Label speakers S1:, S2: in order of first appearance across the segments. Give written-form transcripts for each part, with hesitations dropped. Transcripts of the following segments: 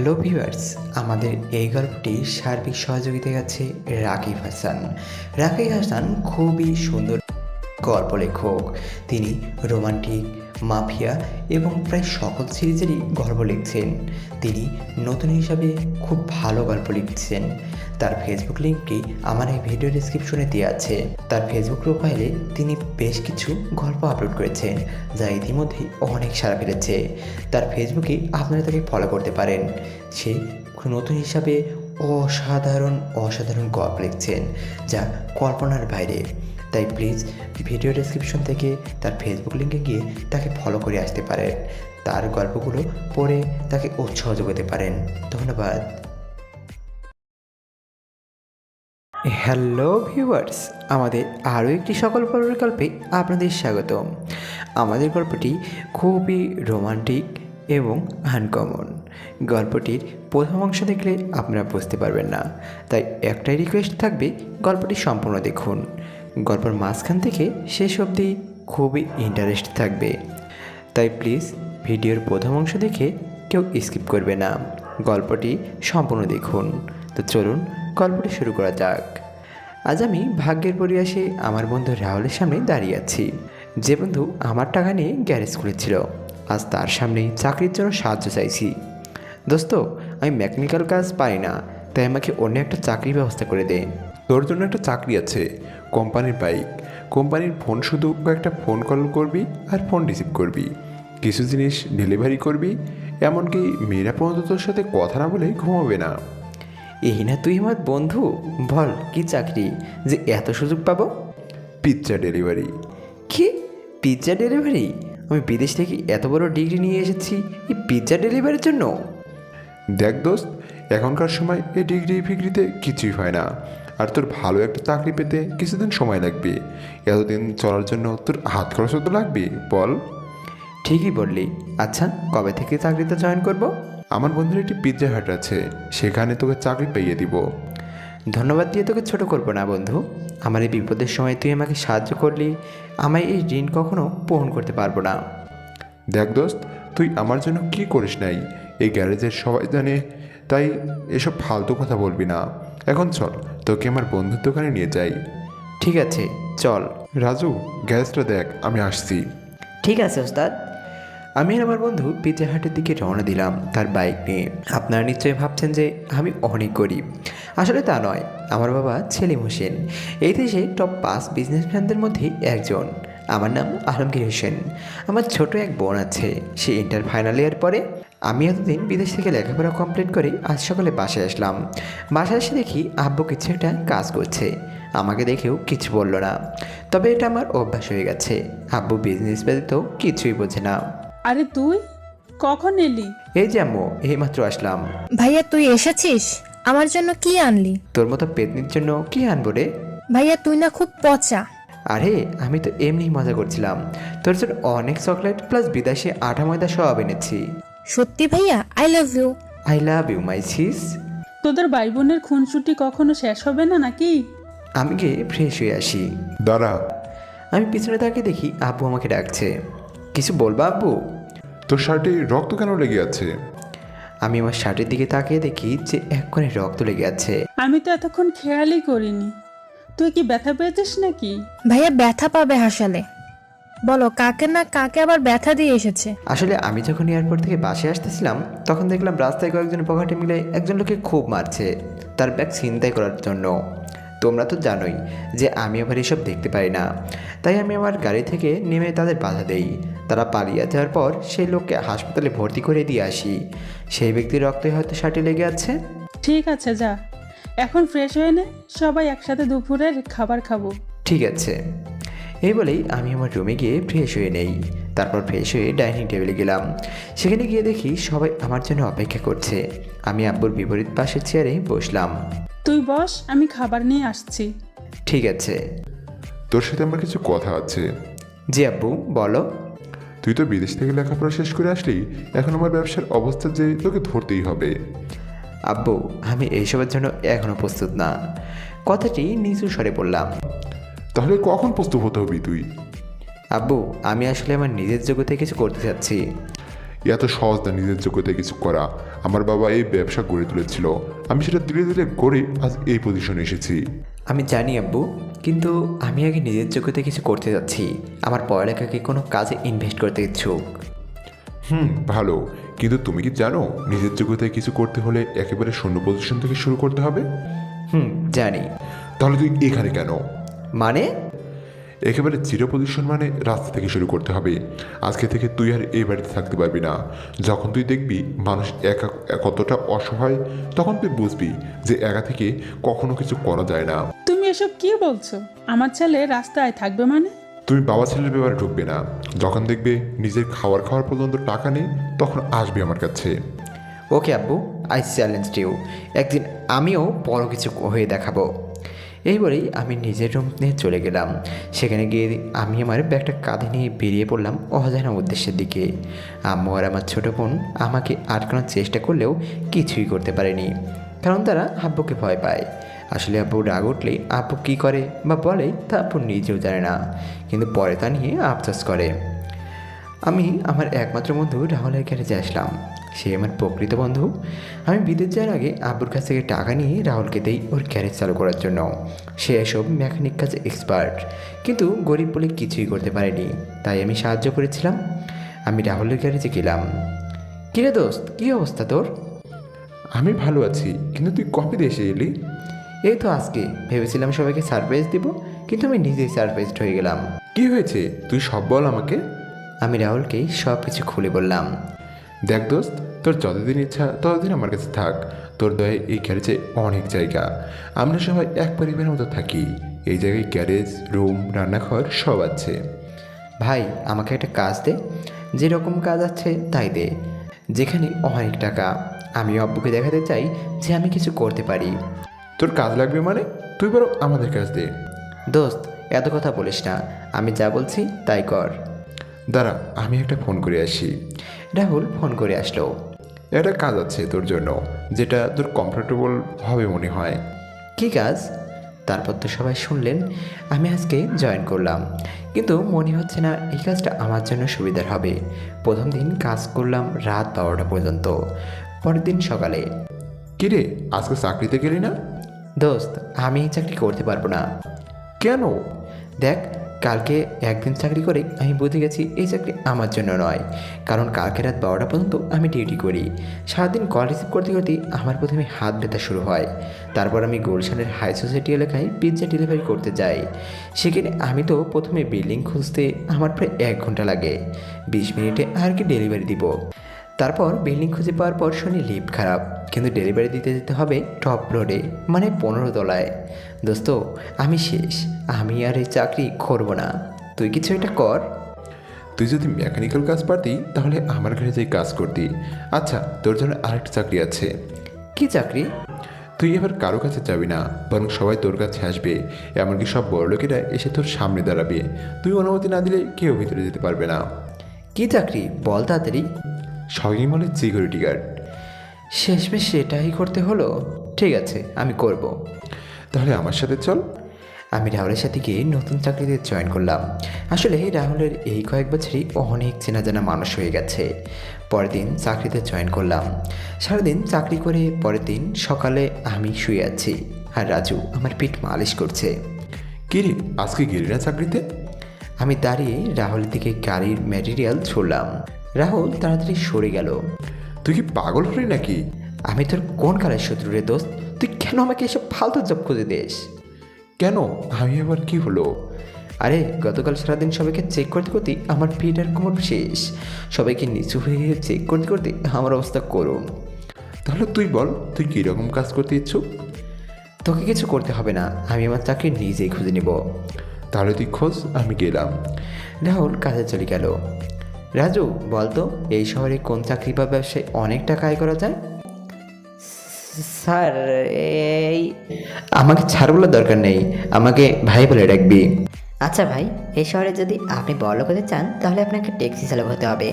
S1: Hello viewers, আমাদের এই গল্পটি সার্বিক সহযোগিতায় আছে রাকিব হাসান। রাকিব হাসান খুবই সুন্দর গল্প লেখক। তিনি রোমান্টিক, মাফিয়া এবং প্রায় সকল সিরিজেরই গল্প লিখছেন। তিনি নতুন হিসাবে খুব ভালো গল্প লিখছেন। তার ফেসবুক লিঙ্কটি আমার এই ভিডিও ডিসক্রিপশনে দেওয়া আছে। তার ফেসবুক প্রোফাইলে তিনি বেশ কিছু গল্প আপলোড করেছেন, যা ইতিমধ্যেই অনেক সাড়া ফেলেছে। তার ফেসবুকে আপনারা তাকে ফলো করতে পারেন। সে নতুন হিসাবে অসাধারণ গল্প লিখছেন, যা কল্পনার বাইরে। তাই প্লিজ ভিডিও ডেসক্রিপশন থেকে তার ফেসবুক লিঙ্কে গিয়ে তাকে ফলো করে আসতে পারেন। তার গল্পগুলো পড়ে তাকে উৎসাহ যোগাতে পারেন। ধন্যবাদ। হ্যালো ভিউয়ার্স, আমাদের আরও একটি সকল পর্বের গল্পে আপনাদের স্বাগতম। আমাদের গল্পটি খুবই রোমান্টিক এবং আনকমন। গল্পটির প্রথম অংশ দেখলে আপনারা বুঝতে পারবেন না, তাই একটাই রিকোয়েস্ট থাকবে, গল্পটি সম্পূর্ণ দেখুন। গল্পের মাঝখান থেকে শেষ অবধি খুবই ইন্টারেস্ট থাকবে, তাই প্লিজ ভিডিওর প্রথম অংশ দেখে কেউ স্কিপ করবে না, গল্পটি সম্পূর্ণ দেখুন। তো চলুন গল্পটি শুরু করা যাক। আজ আমি ভাগ্যের পরিহাসে আমার বন্ধু রাহুলের সামনে দাঁড়িয়ে আছি, যে বন্ধু আমার টাকা নিয়ে গ্যারেজ খুলেছিল। আজ তার সামনেই চাকরির জন্য সাহায্য চাইছি। দোস্ত, আমি মেকানিক্যাল কাজ পারি না, তাই আমাকে অন্য একটা চাকরির ব্যবস্থা করে দে।
S2: তোর জন্য একটা চাকরি আছে, কোম্পানির বাইক। কোম্পানির ফোন, শুধু কয়েকটা ফোন কল করবি আর ফোন রিসিভ করবি, কিছু জিনিস ডেলিভারি করবি, এমনকি মেয়েরা পর্যন্ত তোর সাথে কথা না বলে ঘুমাবে না।
S1: এই না তুই আমার বন্ধু, বল কি চাকরি যে এত সুযোগ পাবো?
S2: Pizza delivery.
S1: কি পিৎজা ডেলিভারি? আমি বিদেশ থেকে এত বড় ডিগ্রি নিয়ে এসেছি এই পিৎজা ডেলিভারির জন্য?
S2: দেখ দোস্ত, এখনকার সময় এই ডিগ্রি ফিগ্রিতে কিছুই হয় না, আর তোর ভালো একটা চাকরি পেতে কিছুদিন সময় লাগবে। এতদিন চলার জন্য তোর হাত খরচও তো লাগবে, বল।
S1: ঠিকই বললি। আচ্ছা, কবে থেকে চাকরিতে জয়েন করব?
S2: আমার বন্ধুর একটি পিৎজা হাট আছে, সেখানে তোকে চাকরি পেয়ে দিব।
S1: ধন্যবাদ দিয়ে তোকে ছোট করবো না বন্ধু। আমার এই বিপদের সময় তুই আমাকে সাহায্য করলি, আমায় এই ঋণ কখনো পূরণ করতে পারবো না।
S2: দেখ দোস্ত, তুই আমার জন্য কি করিস নাই এই গ্যারেজের সবাই জানে, তাই এসব ফালতু কথা বলবি না। এখন চল, তোকে আমার বন্ধুর দোকানে নিয়ে যাই।
S1: ঠিক আছে, চল।
S2: রাজু, গ্যারেজটা দেখ, আমি আসছি।
S1: ঠিক আছে ওস্তাদ। আমি আর আমার বন্ধু পিৎজা হাটের দিকে রওনা দিলাম তার বাইক নিয়ে। আপনারা নিশ্চয়ই ভাবছেন যে আমি অনেক গরিব। আসলে তা নয়, আমার বাবা সেলিম হোসেন এই দেশে টপ 5 বিজনেসম্যানদের মধ্যে একজন। আমার নাম আলমগীর হোসেন। আমার ছোট এক বোন আছে, সে ইন্টার ফাইনাল ইয়ার পরে। আমি এতদিন বিদেশ থেকে লেখাপড়া কমপ্লিট করে আজ সকালে বাসায় আসলাম। বাসায় এসে দেখি আব্বু কিছু একটা কাজ করছে। আমাকে দেখেও কিছু বলল না, তবে এটা আমার অভ্যাস হয়ে গেছে। আব্বু বিজনেস ব্যতীত কিছুই বোঝে না।
S3: আরে তুই কখন এলি?
S1: এই যে আম্মু, এইমাত্র আসলাম।
S4: ভাইয়া তুই এসেছিস? আমার জন্য কি আনলি?
S1: তোর মতো পেতনির জন্য কি আনবো রে?
S4: ভাইয়া তুই না খুব পচা।
S1: আরে আমি তো এমনি মজা করছিলাম। তোর জন্য অনেক চকলেট প্লাস বিদেশি আটা ময়দা সব এনেছি।
S4: সত্যি ভাইয়া, I love you.
S1: I love you my sis.
S3: তোদের ভাই বোনের খুনসুটি কখনো শেষ হবে না নাকি?
S1: আমি গিয়ে ফ্রেশ হয়ে আসি।
S2: দাঁড়া,
S1: আমি পিছনে তাকিয়ে দেখি আব্বু আমাকে ডাকছে। কিছু বলবা আব্বু?
S2: তোর শার্টে রক্ত কেন লেগে আছে?
S1: আমি আমার শার্টের দিকে তাকিয়ে দেখি যে এক কোণে রক্ত লেগে আছে।
S3: আমি তো এতক্ষণ খেয়ালই করিনি। তুই কি ব্যথা পেয়েছিস নাকি?
S4: ভাইয়া ব্যথা পাবে হাসালে। বলো কাকে না কাকে আবার ব্যথা দিয়ে এসেছে?
S1: আসলে আমি যখন এয়ারপোর্ট থেকে বাসে আসতেছিলাম, তখন দেখলাম রাস্তায় কয়েকজন পকেটে মিলে একজন লোকে খুব মারছে তার ব্যাগ ছিনতাই করার জন্য। তোমরা তো জানোই যে আমি আবার এসব দেখতে পারি না, তাই আমি আমার গাড়ি থেকে নেমে তাদের বাধা দেই। তারা পালিয়ে যাওয়ার পর সেই লোককে হাসপাতালে ভর্তি করে দিয়ে আসি। সেই ব্যক্তির রক্তে হয়তো শার্টে লেগে আছে।
S3: ঠিক আছে, যা এখন ফ্রেশ হয়ে নে, সবাই একসাথে দুপুরের খাবার খাবো।
S1: ঠিক আছে। এই বলেই আমি আমার রুমে গিয়ে ফ্রেশ হয়ে নেই। তারপর ফ্রেশ হয়ে ডাইনিং টেবিলে গেলাম। সেখানে গিয়ে দেখি সবাই আমার জন্য অপেক্ষা করছে। আমি আব্বুর বিপরীত পাশের চেয়ারে বসলাম।
S3: তুই বস, আমি খাবার নিয়ে আসছি।
S1: ঠিক আছে।
S2: তোর সাথে আমার কিছু কথা আছে।
S1: জি আব্বু, বলো।
S2: তুই তো বিদেশ থেকে লেখাপড়া শেষ করে আসলি, এখন আমার ব্যবসার অবস্থা যে তোকে ধরতেই হবে।
S1: আব্বু, আমি এইসবের জন্য এখনও প্রস্তুত না। কথাটি নিচু স্বরে বললাম।
S2: তাহলে কখন প্রস্তুত হতে হবি তুই?
S1: আব্বু, আমি আসলে আমার নিজের জগতে কিছু করতে চাচ্ছি।
S2: এত সহজ না নিজের যোগ্যতায় কিছু করা। আমার বাবা এই ব্যবসা গড়ে তুলেছিল, আমি সেটা ধীরে ধীরে গড়ে আজ এই পজিশনে এসেছি।
S1: আমি জানি আব্বু, কিন্তু আমি আগে নিজের যোগ্যতায় কিছু করতে যাচ্ছি। আমার পড়ালেখাকে কোনো কাজে ইনভেস্ট করতে ইচ্ছুক।
S2: ভালো, কিন্তু তুমি কি জানো নিজের যোগ্যতায় কিছু করতে হলে একেবারে শূন্য পজিশন থেকে শুরু করতে হবে?
S1: জানি।
S2: তাহলে তুই এখানে কেন?
S1: মানে?
S2: একেবারে জিরো পজিশন মানে রাস্তা থেকে শুরু করতে হবে। আজকে থেকে তুই আর এই বাড়িতে থাকতে পারবি না। যখন তুই দেখবি মানুষ একা কতটা অসহায়, তখন তুই বুঝবি যে একা থেকে কখনো কিছু করা যায় না।
S3: তুমি এসব কি বলছো? আমার ছেলে রাস্তায় থাকবে মানে?
S2: তুমি বাবা ছেলের ব্যাপারে ঢুকবে না। যখন দেখবে নিজের খাওয়ার পর্যন্ত টাকা নেই, তখন আসবে আমার কাছে।
S1: ওকে আব্বু, আই চ্যালেঞ্জ ইউ। একদিন আমিও বড় কিছু হয়ে দেখাবো। এই বলেই আমি নিজের রুম নিয়ে চলে গেলাম। সেখানে গিয়ে আমি আমার ব্যাগটা কাঁধে নিয়ে বেরিয়ে পড়লাম অজানা উদ্দেশ্যের দিকে। আম্মু আর আমার ছোটো বোন আমাকে আটকানোর চেষ্টা করলেও কিছুই করতে পারেনি, কারণ তারা আব্বুকে ভয় পায়। আসলে আব্বু রাগ উঠলে আব্বু কী করে বা বলে তা আব্বু নিজেও জানে না, কিন্তু পরে তা নিয়ে আফসোস করে। আমি আমার একমাত্র বন্ধু রাহুলের গ্যারেজে আসলাম। সে আমার প্রকৃত বন্ধু। আমি বিদেশ যাওয়ার আগে আব্বুর কাছ থেকে টাকা নিয়ে রাহুলকে দেই ওর গ্যারেজ চালু করার জন্য। সে এসব মেকানিক কাজে এক্সপার্ট, কিন্তু গরিব বলে কিছুই করতে পারেনি, তাই আমি সাহায্য করেছিলাম। আমি রাহুলের গ্যারেজে গেলাম। কিরে দোস্ত, কী অবস্থা তোর?
S2: আমি ভালো আছি, কিন্তু তুই কবে দেশে এলি?
S1: এই তো আজকে। ভেবেছিলাম সবাইকে সারপ্রাইজ দিব, কিন্তু আমি নিজেই সারপ্রাইজড হয়ে গেলাম।
S2: কি হয়েছে তুই সব বল আমাকে।
S1: আমি রাহুলকে সব কিছু খুলে বললাম।
S2: দেখ দোস্ত, তোর যতদিন ইচ্ছা ততদিন আমার কাছে থাক। তোর দয়ে এই গ্যারেজে অনেক জায়গা। আমরা সবাই এক পরিবারের মতো থাকি। এই জায়গায় গ্যারেজ, রুম, রান্নাঘর সব আছে।
S1: ভাই, আমাকে একটা কাজ দে। যেরকম কাজ আছে তাই দে, যেখানে অনেক টাকা। আমি আব্বুকে দেখাতে চাই যে আমি কিছু করতে পারি।
S2: তোর কাজ লাগবে মানে? তুই বরং আমাদের কাজ দে।
S1: দোস্ত, এত কথা বলিস না। আমি যা বলছি তাই কর।
S2: দাঁড়া, আমি একটা ফোন করে আসি।
S1: রাহুল ফোন করে আসলো।
S2: একটা কাজ আছে তোর জন্য, যেটা তোর কমফোর্টেবল হবে মনে হয়।
S1: কী কাজ? তারপর তো সবাই শুনলেন। আমি আজকে জয়েন করলাম, কিন্তু মনে হচ্ছে না এই কাজটা আমার জন্য সুবিধার হবে। প্রথম দিন কাজ করলাম রাত 12টা পর্যন্ত। পরের দিন সকালে।
S2: কিরে, আজকে চাকরিতে গেলি না?
S1: দোস্ত, আমি এই চাকরি করতে পারবো না।
S2: কেন?
S1: দেখ, কালকে একদিন চাকরি করে আমি বুঝে গেছি এই চাকরি আমার জন্য নয়। কারণ কালকে রাত 12টা পর্যন্ত আমি ডিউটি করি। সারাদিন কল রিসিভ করতে করতে আমার প্রথমে হাত ব্যথা শুরু হয়। তারপর আমি গুলশানের হাই সোসাইটি এলাকায় পিৎজা ডেলিভারি করতে যাই। সেখানে আমি তো প্রথমে বিল্ডিং খুঁজতে আমার প্রায় 1 ঘন্টা লাগে। 20 মিনিটে আর কি ডেলিভারি দিব। তারপর বিল্ডিং খুঁজে পাওয়ার পর শুনি লিফট খারাপ, কিন্তু ডেলিভারি দিতে যেতে হবে টপ ফ্লোরে, মানে 15 তলায়। দোস্ত, আমি শেষ। আমি আর এই চাকরি করব না। তুই কিছু একটা কর।
S2: তুই যদি মেকানিক্যাল কাজ পারতি তাহলে আমার গ্যারেজে কাজ করতি। আচ্ছা, তোর জন্য আরেকটা চাকরি আছে।
S1: কি চাকরি?
S2: তুই এবার কারো কাছে যাবি না, বরং সবাই তোর কাছে আসবে। এমনকি সব বড় লোকেরা এসে তোর সামনে দাঁড়াবে। তুই অনুমতি না দিলে কেউ ভিতরে যেতে পারবে না।
S1: কি চাকরি বল তাড়াতাড়ি।
S2: শপিং মলের সিকিউরিটি গার্ড।
S1: শেষমেশ সেটাই করতে হলো। ঠিক আছে, আমি করব।
S2: তাহলে আমার সাথে চল।
S1: আমি রাহুলের সাথে গিয়ে নতুন চাকরিতে জয়েন করলাম। আসলে রাহুলের এই কয়েক বছরই অনেক চেনা জানা মানুষ হয়ে গেছে। পরের দিন চাকরিতে জয়েন করলাম। সারাদিন চাকরি করে পরের দিন সকালে আমি শুয়ে আছি, আর রাজু আমার পিঠ মালিশ করছে।
S2: কিরে, আজকে গেলি না চাকরিতে?
S1: আমি দাঁড়িয়ে রাহুলের দিকে গাড়ির ম্যাটেরিয়াল ছুড়লাম। রাহুল তাড়াতাড়ি সরে গেল।
S2: তুই কি পাগল হলি নাকি?
S1: আমি তোর কোন কালের শত্রু রে দোস্ত? তুই কেন আমাকে এসব ফালতু জব খুঁজে দিস?
S2: কেন, আমি আবার কি হলো?
S1: আরে, গতকাল সারাদিন সবাইকে চেক করতে করতে আমার পিঠ আর কোমর শেষ। সবাইকে নিচু হয়ে চেক করতে করতে আমার অবস্থা করুন।
S2: তাহলে তুই বল, তুই কীরকম কাজ করতে ইচ্ছুক?
S1: তোকে কিছু করতে হবে না, আমি আমার চাকরি নিজেই খুঁজে নিব।
S2: তাহলে তুই খোঁজ, আমি গেলাম।
S1: রাহুল কাজে চলে গেল। রাজু, বলতো এই শহরে কোন চাকরি বা ব্যবসায় অনেক টাকা আয় করা যায়? স্যার, এই আমাকে ছাড় বলার দরকার নেই, আমাকে ভাই বলে ডাকবি।
S5: আচ্ছা ভাই, এই শহরে যদি আপনি বড়লোক হতে চান তাহলে আপনাকে ট্যাক্সি চালক হতে হবে।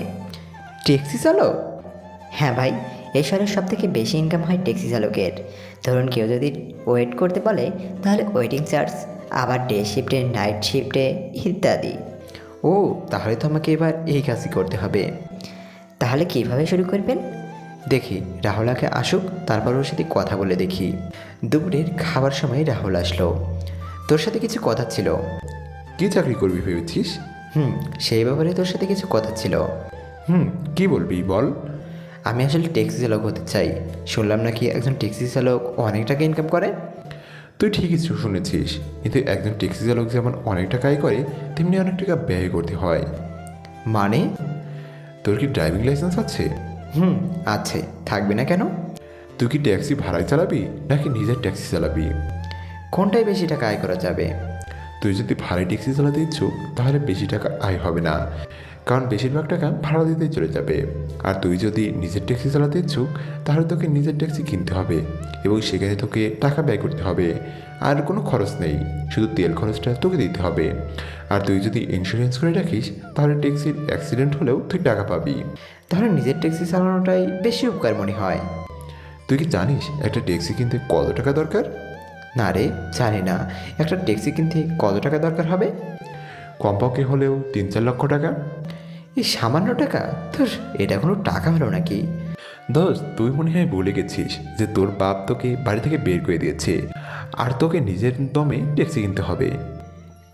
S1: ট্যাক্সি চালক?
S5: হ্যাঁ ভাই, এই শহরের সব থেকে বেশি ইনকাম হয় ট্যাক্সি চালকের। ধরুন কেউ যদি ওয়েট করতে বলে তাহলে ওয়েটিং চার্জ, আবার ডে শিফটে, নাইট শিফটে ইত্যাদি।
S1: ও, তাহলে তো আমাকে এবার এই কাজই করতে হবে।
S5: তাহলে কিভাবে শুরু করবেন?
S1: দেখি রাহুল আগে আসুক, তারপর ওর সাথে কথা বলে দেখি। দুপুরের খাবার সময় রাহুল আসলো। তোর সাথে কিছু কথা ছিল।
S2: কি চাকরি করবি ভেবেছিস?
S1: সেই ব্যাপারে তোর সাথে কিছু কথা ছিল।
S2: কি বলবি বল।
S1: আমি আসলে ট্যাক্সি চালক হতে চাই। শুনলাম নাকি একজন ট্যাক্সি চালক অনেক টাকা ইনকাম করে।
S2: তুই ঠিকই শুনেছিস, কিন্তু একজন ট্যাক্সি চালক যেমন অনেক টাকা আয় করে, তেমনি অনেক টাকা ব্যয় করতে হয়।
S1: মানে?
S2: তোর কি ড্রাইভিং লাইসেন্স আছে?
S1: আছে, থাকবে না কেন?
S2: তুই কি ট্যাক্সি ভাড়ায় চালাবি নাকি নিজের ট্যাক্সি চালাবি?
S1: কোনটায় বেশি টাকা আয় করা যাবে?
S2: তুই যদি ভাড়ায় ট্যাক্সি চালাতে ইচ্ছুক তাহলে বেশি টাকা আয় হবে না, কারণ বেশিরভাগ টাকা ভাড়া দিতেই চলে যাবে। আর তুই যদি নিজের ট্যাক্সি চালাতে ইচ্ছুক তাহলে তোকে নিজের ট্যাক্সি কিনতে হবে এবং সেখানে তোকে টাকা ব্যয় করতে হবে। আর কোনো খরচ নেই, শুধু তেল খরচটা তোকে দিতে হবে। আর তুই যদি ইন্স্যুরেন্স করে রাখিস তাহলে ট্যাক্সির অ্যাক্সিডেন্ট হলেও তুই টাকা পাবি।
S1: তাহলে নিজের ট্যাক্সি চালানোটাই বেশি উপকার মনে হয়।
S2: তুই কি জানিস একটা ট্যাক্সি কিনতে কত টাকা দরকার?
S1: না রে, জানি না। একটা ট্যাক্সি কিনতে কত টাকা দরকার হবে?
S2: কমপক্ষে হলেও 3-4 লক্ষ টাকা।
S1: এই সামান্য টাকা? তোর এটা কোনো টাকা হলো নাকি?
S2: দোস্ত, তুই মনে হয় ভুলে গেছিস যে তোর বাপ তোকে বাড়ি থেকে বের করে দিয়েছে, আর তোকে নিজের দমে ট্যাক্সি কিনতে হবে।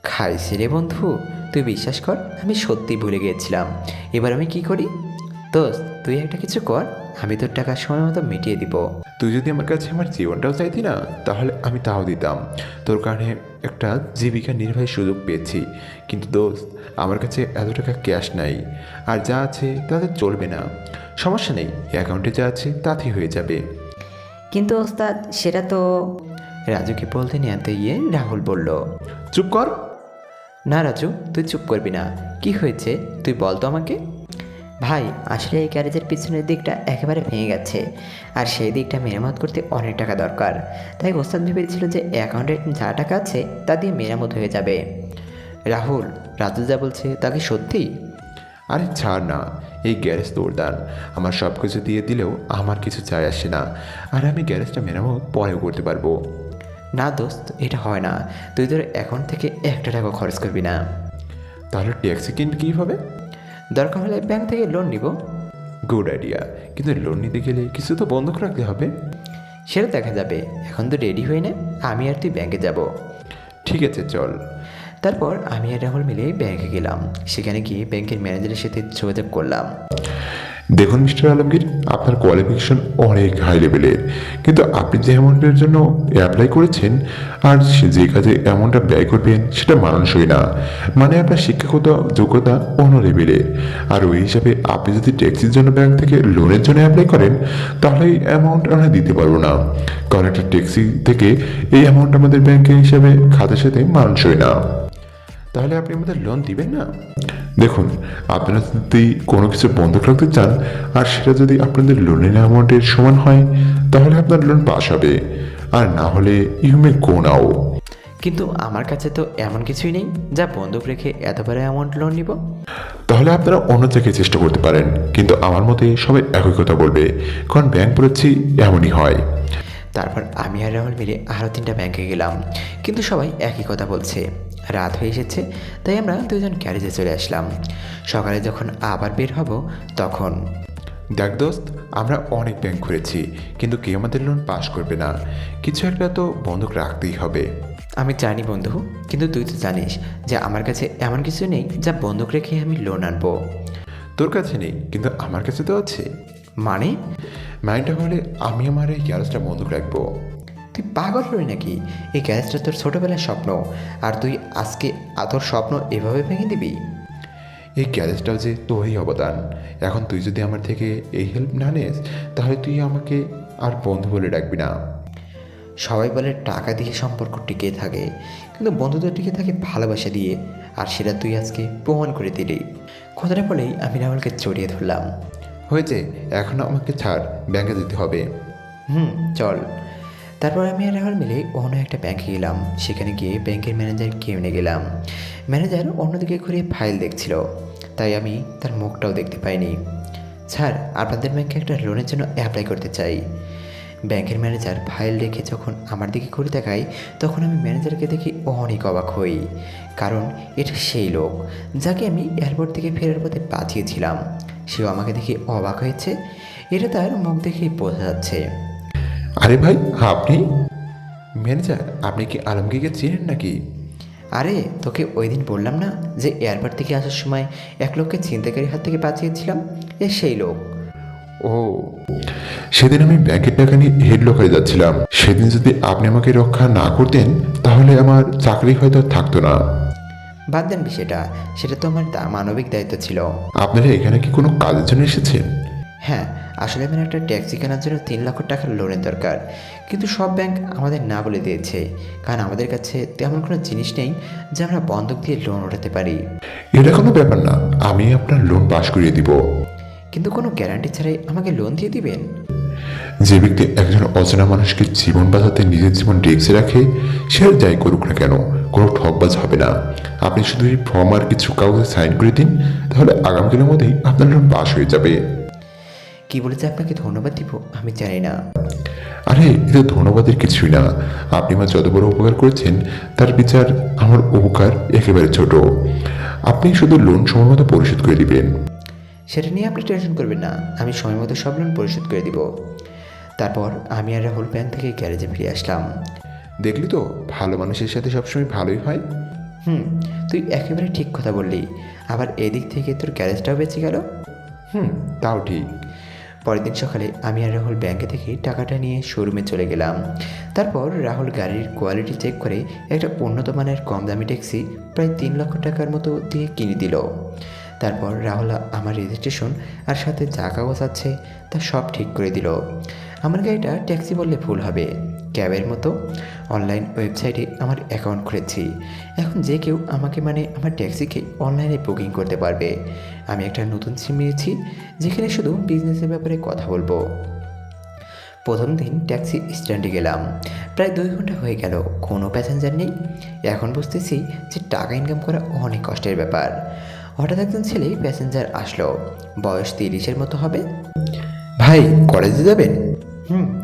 S1: খাইছি রে বন্ধু, তুই বিশ্বাস কর আমি সত্যি ভুলে গিয়েছিলাম। এবার আমি কি করি? দোস্ত তুই একটা কিছু কর, আমি তোর টাকা সময় মতো মিটিয়ে দিব।
S2: তুই যদি আমার কাছে আমার জীবনটাও চাইতি না তাহলে আমি তাও দিতাম। তোর কারণে একটা জীবিকা নির্বাহের সুযোগ পেয়েছি। কিন্তু দোস্ত, আমার কাছে এত টাকা ক্যাশ নাই, আর যা আছে তাতে চলবে না। সমস্যা নেই, অ্যাকাউন্টে যা আছে তাতেই হয়ে যাবে।
S5: কিন্তু ওস্তাদ, সেটা তো...
S1: রাজুকে বলতে নিয়ে গিয়ে রাহুল বলল,
S2: চুপ কর।
S1: না রাজু, তুই চুপ করবি না। কি হয়েছে তুই বল তো আমাকে।
S5: ভাই, আসলে এই গ্যারেজের পিছনের দিকটা একেবারে ভেঙে গেছে, আর সেই দিকটা মেরামত করতে অনেক টাকা দরকার। তাই ওস্তাদ ভেবেছিল যে অ্যাকাউন্টে যা টাকা আছে তা দিয়ে মেরামত হয়ে যাবে।
S1: রাহুল, রাজু যা বলছে তাকে সত্যি?
S2: আরে ছাড় না, এই গ্যারেজ তোর দান। আমার সব কিছু দিয়ে দিলেও আমার কিছু চাই আসে না, আর আমি গ্যারেজটা মেরামত পরেও করতে পারবো।
S1: না দোস্ত, এটা হয় না। তুই তোর অ্যাকাউন্ট থেকে একটা টাকা খরচ করবি না।
S2: তাহলে ট্যাক্সি কিনবে কীভাবে?
S1: দরকার হলে ব্যাংক থেকে লোন নিব।
S2: গুড আইডিয়া, কিন্তু লোন নিতে গেলে কিছু তো বন্ধক রাখতে হবে।
S1: সেটা দেখা যাবে, এখন তো রেডি হয়ে নে, আমি আর তুই ব্যাংকে যাব।
S2: ঠিক আছে, চল।
S1: তারপর আমি আর রাহুল মিলে ব্যাংকে গেলাম। সেখানে গিয়ে ব্যাংকের ম্যানেজারের সাথে যোগাযোগ করলাম।
S2: দেখুন মিস্টার আলমগীর, আপনার কোয়ালিফিকেশন অনেক হাই লেভেলের, কিন্তু আপনি যে অ্যামাউন্টের জন্য অ্যাপ্লাই করেছেন আর যে কাজে অ্যামাউন্টটা ব্যয় করবেন সেটা মানানসই না। মানে আপনার শিক্ষাগত যোগ্যতা অন্য লেভেলের, আর ওই হিসাবে আপনি যদি ট্যাক্সির জন্য ব্যাংক থেকে লোনের জন্য অ্যাপ্লাই করেন তাহলে এই অ্যামাউন্ট আমরা দিতে পারবো না, কারণ একটা ট্যাক্সি থেকে এই অ্যামাউন্ট আমাদের ব্যাংকের হিসাবে খাতার সাথে মানানসই না। তাহলে আপনি আমাদের লোন দিবেন না? দেখুন, আপনারা যদি কোনো কিছু বন্ধক রাখতে চান আর সেটা যদি আপনাদের লোনের অ্যামাউন্টের সমান হয় তাহলে আপনার লোন পাস হবে, আর না হলে ইউ মে গো নাও।
S1: কিন্তু আমার কাছে তো এমন কিছুই নেই যা বন্ধক রেখে এত বড় অ্যামাউন্ট লোন নিব।
S2: তাহলে আপনারা অন্য জায়গায় চেষ্টা করতে পারেন, কিন্তু আমার মতে সবাই একই কথা বলবে, কারণ ব্যাংক পড়েছি এমনই হয়।
S1: তারপর আমি আর রাহুল মিলে আরও 3টা ব্যাংকে গেলাম, কিন্তু সবাই একই কথা বলছে। রাত হয়ে এসেছে, তাই আমরা দুজন গ্যারেজে চলে আসলাম। সকালে যখন আবার বের হব তখন...
S2: দেখ দোস্ত, আমরা অনেক ব্যাংক ঘুরেছি, কিন্তু কেউ আমাদের লোন পাস করবে না। কিছু একটা তো বন্ধক রাখতেই হবে।
S1: আমি জানি বন্ধু, কিন্তু তুই তো জানিস যে আমার কাছে এমন কিছু নেই যা বন্ধক রেখে আমি লোন আনবো।
S2: তোর কাছে নেই, কিন্তু আমার কাছে তো আছে।
S1: মানে?
S2: মাইন্ডটা হলে আমি আমার এই গ্যারেজটা বন্ধক রাখবো।
S1: তুই পাগল হলি নাকি? এই গ্যারেজটা তোর ছোটোবেলার স্বপ্ন, আর তুই আজকে তোর স্বপ্ন এভাবে ভেঙে দিবি?
S2: এই গ্যারেজটাও যে তোরই অবদান। এখন তুই যদি আমার থেকে এই হেল্প না নিস তাহলে তুই আমাকে আর বন্ধু বলে ডাকবি না।
S1: সবাই বলে টাকা দিয়ে সম্পর্ক টিকে থাকে, কিন্তু বন্ধুত্ব টিকে থাকে ভালোবাসা দিয়ে, আর সেটা তুই আজকে প্রমাণ করে দিলি। কথাটা বলেই আমি রাহুলকে জড়িয়ে ধরলাম।
S2: হয়েছে, এখন আমাকে ছাড়, ব্যাংকে যেতে হবে।
S1: চল। তারপর আমি আর রাহুল মিলে অন্য একটা ব্যাংকে গেলাম। সেখানে গিয়ে ব্যাংকের ম্যানেজার কেমনে গেলাম। ম্যানেজার অন্যদিকে ঘুরে ফাইল দেখছিল, তাই আমি তার মুখটাও দেখতে পাইনি। স্যার, আপনাদের ব্যাংকে একটা লোনের জন্য অ্যাপ্লাই করতে চাই। ব্যাংকের ম্যানেজার ফাইল রেখে যখন আমার দিকে ঘুরে তাকাই তখন আমি ম্যানেজারকে দেখি অনেক অবাক হই, কারণ এটা সেই লোক যাকে আমি এয়ারপোর্ট থেকে ফেরার পথে বাঁচিয়েছিলাম।
S5: সেও আমাকে দেখে অবাক হয়েছে, এটা তার মুখ দেখেই বোঝা যাচ্ছে।
S2: আরে ভাই, আপনি ম্যানেজার? আপনি কি আলমগীরকে চেনেন নাকি?
S5: আরে তোকে ওই দিন বললাম না যে এয়ারপোর্ট থেকে আসার সময় এক লোককে ছিনতাইকারীর হাত থেকে বাঁচিয়েছিলাম, সেই লোক।
S2: ও, সেদিন আমি ব্যাংকের টাকা নিয়ে হেড লকারে যাচ্ছিলাম। সেদিন যদি আপনি আমাকে রক্ষা না করতেন তাহলে আমার চাকরি হয়তো থাকতো না।
S5: বাদ দেন বিষয়টা, সেটা তো আমার মানবিক দায়িত্ব ছিল।
S2: আপনারা এখানে কি কোনো কাজের জন্য এসেছেন?
S5: হ্যাঁ, আসলে আমার একটা ট্যাক্সি কেনার জন্য 3 লক্ষ টাকার লোনের দরকার, কিন্তু সব ব্যাংক আমাদের না বলে দিয়েছে, কারণ আমাদের কাছে তেমন কোনো জিনিস নেই যে আমরা বন্ধক দিয়ে লোন ওঠাতে পারি।
S2: এটা কোনো ব্যাপার না, আমি আপনার লোন পাস করিয়ে দিব।
S5: কিন্তু কোনো গ্যারান্টি ছাড়াই আমাকে লোন দিয়ে দিবেন?
S2: যে ব্যক্তি একজন অচেনা মানুষকে জীবন বাঁচাতে নিজের জীবন রিস্কে রাখে, সে আর যাই করুক না কেন, কোনো ঠকবাজ হবে না। আপনি শুধু এই ফর্ম আর কিছু কাগজে সাইন করে দিন, তাহলে আগামীকালের মধ্যেই আপনার লোন পাস হয়ে যাবে।
S5: কি বলে যে আপনাকে ধন্যবাদ দিব আমি জানি না।
S2: আরে এটা ধন্যবাদের কিছুই না। আপনি আমার যত বড় উপকার করেছেন তার বিচার আমার উপকার একেবারে ছোট। আপনি শুধু লোন সময় মতো পরিশোধ করে দিবেন।
S5: সেটা নিয়ে আপনি টেনশন করবেন না, আমি সময় মতো সব লোন পরিশোধ করে দিব। তারপর আমি আর রাহুল ব্যাংক থেকে গ্যারেজে ফিরে আসলাম।
S2: দেখলি তো, ভালো মানুষের সাথে সবসময় ভালোই হয়।
S5: তুই একেবারে ঠিক কথা বললি, আবার এদিক থেকে তোর গ্যারেজটাও বেঁচে গেল।
S2: তাও ঠিক।
S5: পরের দিন সকালে আমি আর রাহুল ব্যাংকে থেকে টাকাটা নিয়ে শোরুমে চলে গেলাম। তারপর রাহুল গাড়ির কোয়ালিটি চেক করে একটা উন্নত মানের কম দামি ট্যাক্সি প্রায় 3 লক্ষ টাকার মতো দিয়ে কিনে দিল। তারপর রাহুল আমার রেজিস্ট্রেশন আর সাথে যা কাগজ আছে তা সব ঠিক করে দিল। আমার গাড়িটা ট্যাক্সি বললে ভুল হবে, ক্যাবের মতো। অনলাইন ওয়েবসাইটে আমার অ্যাকাউন্ট খুলেছি, এখন যে কেউ আমাকে আমার ট্যাক্সিকে অনলাইনে বুকিং করতে পারবে। আমি একটা নতুন সিম নিয়েছি যেখানে শুধু বিজনেসের ব্যাপারে কথা বলবো। প্রথম দিন ট্যাক্সি স্ট্যান্ডে গেলাম, প্রায় 2 ঘন্টা হয়ে গেল, কোনো প্যাসেঞ্জার নেই। এখন বুঝতেছি যে টাকা ইনকাম করা অনেক কষ্টের ব্যাপার। হঠাৎ একজন ছেলে প্যাসেঞ্জার আসলো, বয়স 30-এর মতো হবে।
S1: ভাই, কলেজে যাবেন?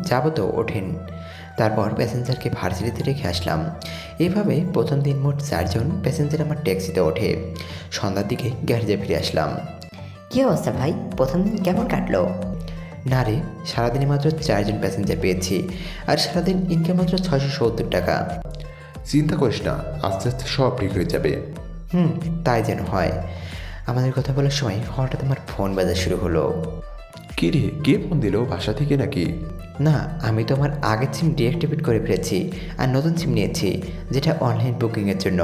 S5: যাবো তো, ওঠেন। তারপর প্যাসেঞ্জারকে ভার্সিটিতে রেখে আসলাম। এভাবে প্রথম দিন মোট 4 জন প্যাসেঞ্জার আমার ট্যাক্সিতে ওঠে। সন্ধ্যার দিকে গ্যারেজে ফিরে আসলাম।
S6: কী অবস্থা ভাই, প্রথম দিন কেমন কাটলো?
S5: না রে, সারাদিনে মাত্র 4 জন প্যাসেঞ্জার পেয়েছি, আর সারাদিন ইনকাম মাত্র 670 টাকা।
S2: চিন্তা করিস না, আস্তে আস্তে সব ঠিক হয়ে যাবে।
S5: তাই যেন হয়। আমাদের কথা বলার সময় হঠাৎ আমার ফোন বাজা শুরু হলো।
S2: কি রে, কে ফোন দিল? বাসা থেকে নাকি?
S5: না, আমি তো আমার আগের সিম ডিঅ্যাক্টিভেট করে ফেলেছি আর নতুন সিম নিয়েছি, যেটা অনলাইন বুকিংয়ের জন্য।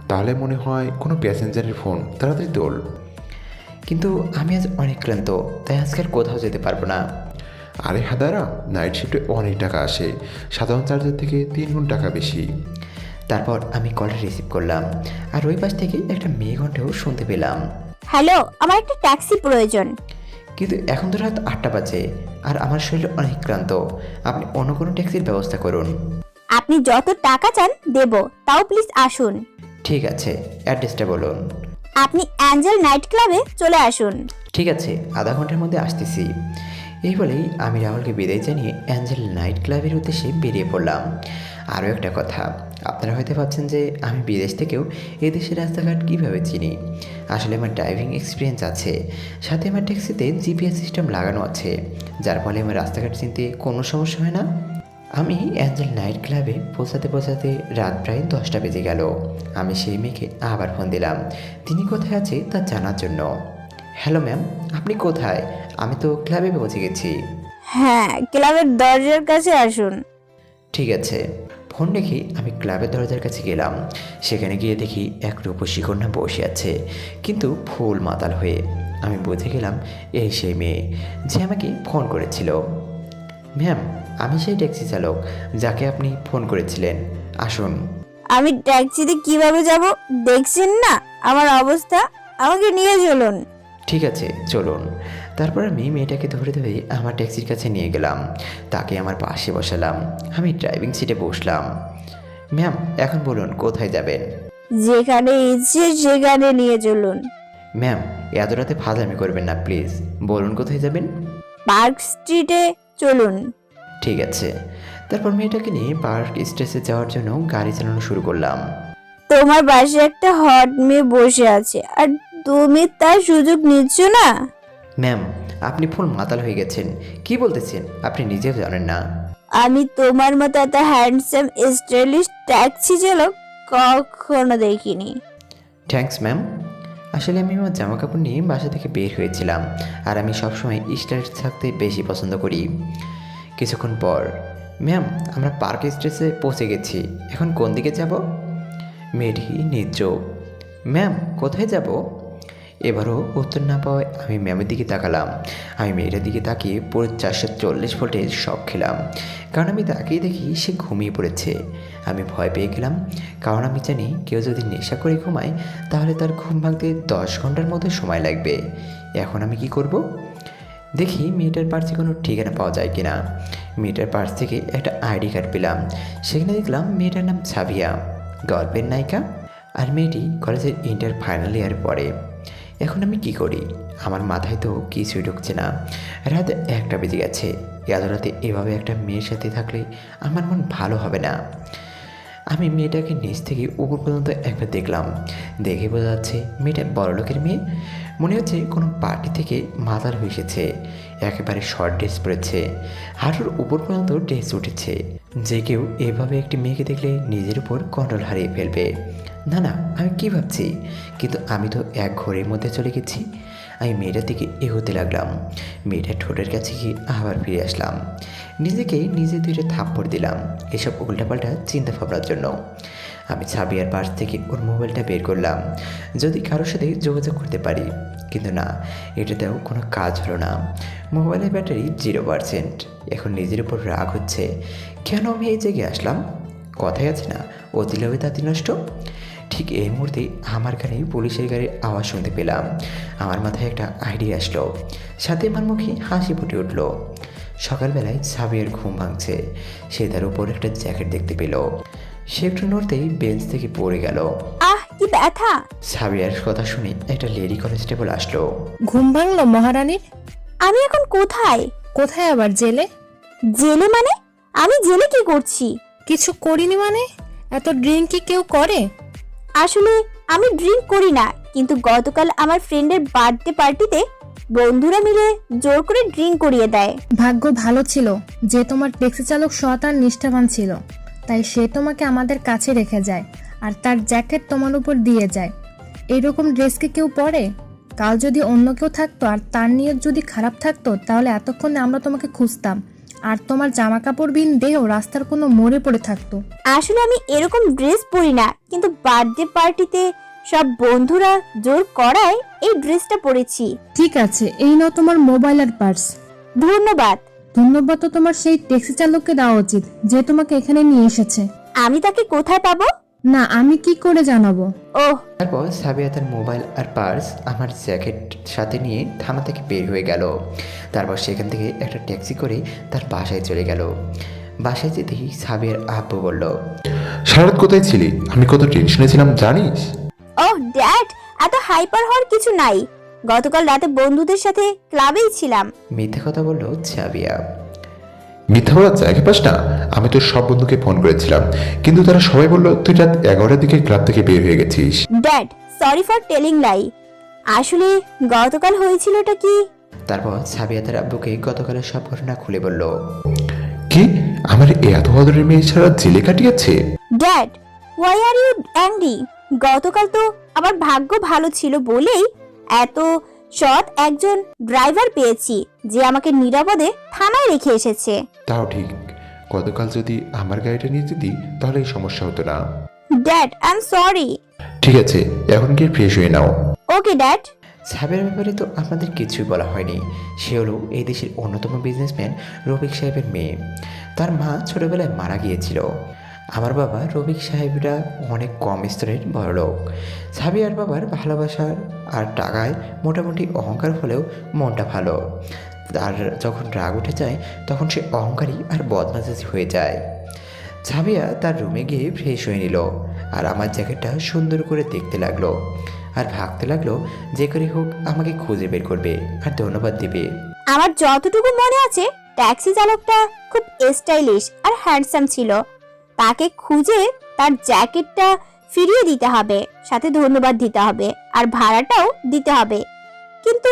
S2: তাহলে মনে হয় কোনো প্যাসেঞ্জারের ফোন, তাড়াতাড়ি তোল।
S5: কিন্তু আমি আজ অনেক ক্লান্ত, তাই আজকে আর কোথাও যেতে পারবো না।
S2: আরে হাদারা, নাইট শিফটে অনেক টাকা আসে, সাধারণ চার্জের থেকে 3 গুণ টাকা বেশি।
S5: তারপর আমি কলটা রিসিভ করলাম, আর ওই পাশ থেকে একটা মেয়ে কণ্ঠও শুনতে পেলাম।
S7: হ্যালো, আমার একটা ট্যাক্সি প্রয়োজন।
S5: কিন্তু এখন তো রাত 8টা বাজে, আর আমার শরীর অনেক ক্লান্ত। আপনি অন্য কোনো ট্যাক্সির ব্যবস্থা করুন।
S7: আপনি যত টাকা চান দেব, তাও প্লিজ আসুন।
S5: ঠিক আছে, অ্যাড্রেসটা বলুন।
S7: আপনি অ্যাঞ্জেল নাইট ক্লাবে চলে আসুন।
S5: ঠিক আছে, আধা ঘন্টার মধ্যে আসতেছি। এই বলেই আমি রাহুলকে বিদায় জানিয়ে অ্যাঞ্জেল নাইট ক্লাবের উদ্দেশ্যে বেরিয়ে পড়লাম। আরও একটা কথা, আপনারা হয়তো ভাবছেন যে আমি বিদেশ থেকেও এদেশের রাস্তাঘাট কীভাবে চিনি। আসলে আমার ড্রাইভিং এক্সপিরিয়েন্স আছে, সাথে আমার ট্যাক্সিতে জিপিএস সিস্টেম লাগানো আছে, যার ফলে আমার রাস্তাঘাট চিনতে কোনো সমস্যা হয় না। আমি অ্যাঞ্জেল নাইট ক্লাবে পৌঁছাতে পৌঁছাতে রাত প্রায় 10টা বেজে গেল। আমি সেই মেয়েকে আবার ফোন দিলাম, তিনি কোথায় আছে তা জানার জন্য। হ্যালো ম্যাম, আপনি কোথায়? আমি তো ক্লাবে পৌঁছে গেছি।
S7: হ্যাঁ, ক্লাবের দরজার কাছে আসুন।
S5: ঠিক আছে। ফোন রেখে আমি ক্লাবের দরজার কাছে গেলাম। সেখানে গিয়ে দেখি এক রূপসী কন্যা বসে আছে, কিন্তু ফুল মাতাল হয়ে। আমি বুঝে গেলাম এই সেই মেয়ে যে আমাকে ফোন করেছিল। ম্যাম, আমি সেই ট্যাক্সি চালক যাকে আপনি ফোন করেছিলেন, আসুন।
S7: আমি ট্যাক্সিতে কিভাবে যাব দেখছেন না আমার অবস্থা, আমাকে নিয়ে চলুন।
S5: ঠিক আছে, চলুন। তারপর আমি মেয়েটাকে ধরে ধরে আমার ট্যাক্সির কাছে নিয়ে গেলাম, তাকে আমার পাশে বসালাম, আমি ড্রাইভিং সিটে বসলাম। ম্যাম, এখন বলুন কোথায় যাবেন?
S7: যেখানে ইচ্ছে সেখানে নিয়ে চলুন।
S5: ম্যাম, এত রাতে ফাজলামি করবেন না প্লিজ, বলুন কোথায় যাবেন?
S7: পার্ক স্ট্রিটে চলুন।
S5: ঠিক আছে। তারপর মেয়েটাকে নিয়ে পার্ক স্ট্রেসে যাওয়ার জন্য গাড়ি চালানো শুরু করলাম।
S7: তোমার পাশে একটা হট মেয়ে বসে আছে আর তুমি তার সুযোগ নিচ্ছ না।
S5: ম্যাম, আপনি ফুল মাতাল হয়ে গেছেন। কি বলতেছেন আপনি নিজেও জানেন না।
S7: আমি তোমার মতো এত হ্যান্ডসাম স্টাইলিশ ট্যাক্সি চালক কখনো দেখিনি।
S5: Thanks ma'am. আসলে আমি আমার জামা কাপড় নিয়ে বাসা থেকে বের হয়েছিলাম, আর আমি সবসময় স্টাইলিশ থাকতে বেশি পছন্দ করি। কিছুক্ষণ পর, ম্যাম আমরা পার্ক স্টেশনে পৌঁছে গেছি, এখন কোন দিকে যাব? মেয়েটি নির্জোগ। ম্যাম কোথায় যাব? এবারও উত্তর না পাওয়ায় আমি ম্যামের দিকে তাকালাম। আমি মেয়েটার দিকে তাকিয়ে পুরো 440 ভোল্টের শক খেলাম, কারণ আমি তাকিয়ে দেখি সে ঘুমিয়ে পড়েছে। আমি ভয় পেয়ে গেলাম, কারণ আমি জানি কেউ যদি নেশা করে ঘুমায় তাহলে তার ঘুম ভাঙতে 10 ঘন্টার মতো সময় লাগবে। এখন আমি কি করব? দেখি মেয়েটার পার্সে কোনো ঠিকানা পাওয়া যায় কিনা। মেয়েটার পার্স থেকে একটা আইডি কার্ড পেলাম। সেখানে দেখলাম মেয়েটার নাম সাবিয়া, গল্পের নায়িকা, আর মেয়েটি কলেজের ইন্টার ফাইনাল ইয়ার পড়ে। এখন আমি কি করি? আমার মাথায় তো কিছুই ঢুকছে না। রাত 1টা বেজে গেছে। এত রাতে এভাবে একটা মেয়ের সাথে থাকলে আমার মন ভালো হবে না। আমি মেয়েটাকে নিচ থেকে উপর পর্যন্ত একবার দেখলাম। দেখে বোঝা যাচ্ছে মেয়েটা বড়লোকের মেয়ে। মনে হচ্ছে কোনো পার্টি থেকে মাতাল হয়ে এসেছে। একেবারে শর্ট ড্রেস পরেছে, হাঁটুর উপর পর্যন্ত ড্রেস উঠেছে। যে কেউ এভাবে একটি মেয়েকে দেখলে নিজের উপর কন্ট্রোল হারিয়ে ফেলবে। না না, আমি কি ভাবছি? কিন্তু আমি তো এক ঘরের মধ্যে চলে গেছি। আমি মেয়েটার দিকে এগোতে লাগলাম। মেয়েটার ঠোঁটের কাছে গিয়ে আবার ফিরে আসলাম। নিজেকে নিজে 2টা থাপ্পড় দিলাম এসব উল্টাপাল্টা চিন্তা ভাবনার জন্য। আমি সাবিয়ার পাশ থেকে ওর মোবাইলটা বের করলাম, যদি কারোর সাথে যোগাযোগ করতে পারি। কিন্তু না, এটাতেও কোনো কাজ হলো না। মোবাইলের ব্যাটারি 0%। এখন নিজের উপর রাগ হচ্ছে, কেন আমি এই জায়গায় আসলাম? কথাই আছে না, অতি লোভে তাঁতি নষ্ট। ঠিক এই মুহূর্তে আমার কানে পুলিশের গাড়ির আওয়াজ শুনতে পেলাম। আমার মাথায় একটা আইডিয়া আসলো, সাথে আমার মুখে হাসি ফুটে উঠল। সকালবেলায় সাবিয়ার ঘুম ভাঙছে। সে তার উপর একটা জ্যাকেট দেখতে পেল। সে একটু নড়তেই বেঞ্চ থেকে পড়ে গেল।
S7: আহ কি ব্যথা!
S5: সাবিয়ার কথা শুনে একটা লেডি কনস্টেবল আসলো।
S4: ঘুম ভাঙলো মহারানীর?
S7: আমি এখন কোথায়?
S4: কোথায় আবার? জেলে?
S7: জেলে মানে? আমি জেলে কি করছি?
S4: কিছু করিনি মানে? এত ড্রিঙ্ক কি কেউ করে?
S7: আসলে আমি ড্রিঙ্ক করি না, কিন্তু গতকাল আমার ফ্রেন্ডের বার্থডে পার্টিতে বন্ধুরা মিলে জোর করে ড্রিঙ্ক করিয়ে দেয়।
S4: ভাগ্য ভালো ছিল যে তোমার ট্যাক্সি চালক সৎ আর নিষ্ঠাবান ছিল, তাই সে তোমাকে আমাদের কাছে রেখে যায় আর তার জ্যাকেট তোমার উপর দিয়ে যায়। এরকম ড্রেস কি কেউ পরে? কাল যদি অন্য কেউ থাকতো আর তার নিয়ত যদি খারাপ থাকতো, তাহলে এতক্ষণে আমরা তোমাকে খুঁজতাম আর তোমার জামা কাপড়বিহীন দেহ রাস্তার কোনো মোড়ে পড়ে থাকতো।
S7: আসলে আমি এরকম ড্রেস পরি না, কিন্তু বার্থডে পার্টিতে সব বন্ধুরা জোর করায় এই ড্রেসটা পরেছি।
S4: ঠিক আছে, এই নাও তোমার মোবাইল আর পার্স।
S7: ধন্যবাদ।
S4: ধন্যবাদ তো তোমার সেই ট্যাক্সি চালককে দেওয়া উচিত যে তোমাকে এখানে নিয়ে এসেছে।
S7: আমি তাকে কোথায় পাবো?
S4: না, আমি কি করে জানাবো?
S7: ওহ,
S5: তারপর সাবিয়া তার মোবাইল আর পার্স আমার জ্যাকেট সাথে নিয়ে থানা থেকে বের হয়ে গেল। তারপর সেখান থেকে একটা ট্যাক্সি করে তার বাসায় চলে গেল। বাসায় যেতেই সাবিয়ার আব্বু বলল,
S2: সারাত কোথায় ছিলি? আমি কত টেনশনে ছিলাম জানিস?
S7: ওহ ড্যাড, এত হাইপার হওয়ার কিছু নাই। গতকাল রাতে বন্ধুদের সাথে ক্লাবেই ছিলাম।
S5: মিথ্যে কথা বলল সাবিয়া।
S2: মিথ্যা বলার জায়গা পাস না? আমি তো সব বন্ধুকে ফোন করেছিলাম, কিন্তু তারা সবাই বলল তুই রাত 11টার দিকে ক্লাব থেকে বের হয়ে গেছিস।
S7: Dad, sorry for telling lie. আসলে গতকাল হয়েছিলটা কি?
S5: তারপর সাবিয়া তার আব্বুকে গতকালের সব ঘটনা খুলে বলল।
S2: কি? আমার এত আদরের মেয়ে ছাড়া জেলে কাটিয়েছে?
S7: Dad, why are you angry? গতকাল তো আমার ভাগ্য ভালো ছিল বলেই এত সৎ একজন ড্রাইভার পেয়েছি যে আমাকে নিরাপদে থানায় রেখে এসেছে।
S2: তাও ঠিক, গতকাল যদি আমার গাড়িটা নিয়ে যেতি তাহলে এই সমস্যা হতো না।
S7: Dad, I am sorry.
S2: ঠিক আছে, এখন গিয়ে ফ্রেশ হয়ে নাও।
S7: Okay dad.
S5: সাবিয়ার ব্যাপারে তো আপনাদের কিছুই বলা হয়নি। সে হলো এই দেশের অন্যতম বিজনেসম্যান রফিক সাহেবের মেয়ে। তার মা ছোটবেলায় মারা গিয়েছিল। আমার বাবা রফিক সাহেবরা অনেক কম স্তরের বড়লোক। সাবিয়ার বাবার ভালোবাসার আর টাকায় মোটামুটি অহংকার হলেও মনটা ভালো। আর যখন রাগ উঠে যায় তখন সে অহংকারী আর বদমেজাজি হয়ে যায়। সাবিয়া তার রুমে গিয়ে ফ্রেশ হয়ে নিল আর আমার জ্যাকেটটা সুন্দর করে দেখতে লাগলো আর ভাবতে লাগলো যে করে হোক আমাকে খুঁজে বের করবে আর ধন্যবাদ দিবে।
S7: আমার যতটুকু মনে আছে ট্যাক্সি চালকটা খুব স্টাইলিশ আর হ্যান্ডসাম ছিল। তাকে খুঁজে তার জ্যাকেটটা ফিরিয়ে দিতে হবে, সাথে ধন্যবাদ দিতে হবে আর ভাড়াটাও দিতে হবে। কিন্তু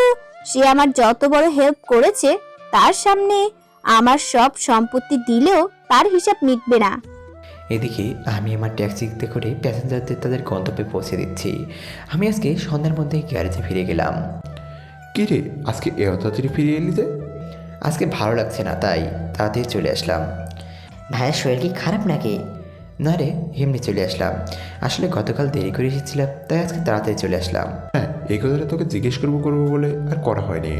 S7: সে আমার যত বড় হেল্প করেছে তার সামনে আমার সব সম্পত্তি দিলেও তার হিসাব মিটবে না।
S5: এদিকে আমি আমার ট্যাক্সিতে করে প্যাসেঞ্জারদের তাদের গন্তব্যে পৌঁছে দিচ্ছি। আমি আজকে সন্ধ্যার মধ্যেই গ্যারেজে ফিরে গেলাম।
S2: কী রে, আজকে এত তাড়াতাড়ি ফিরে এলি যে?
S5: আজকে ভালো লাগছে না তাই তাড়াতাড়ি চলে আসলাম।
S6: ভাইয়ের শরীর কি খারাপ নাকি?
S5: না রে, এমনি চলে আসলাম। আসলে গতকাল দেরি করে এসেছিলাম তাই আজকে তাড়াতাড়ি চলে আসলাম।
S2: হ্যাঁ, এই কথাটা তোকে জিজ্ঞেস করবো বলে আর করা হয়নি।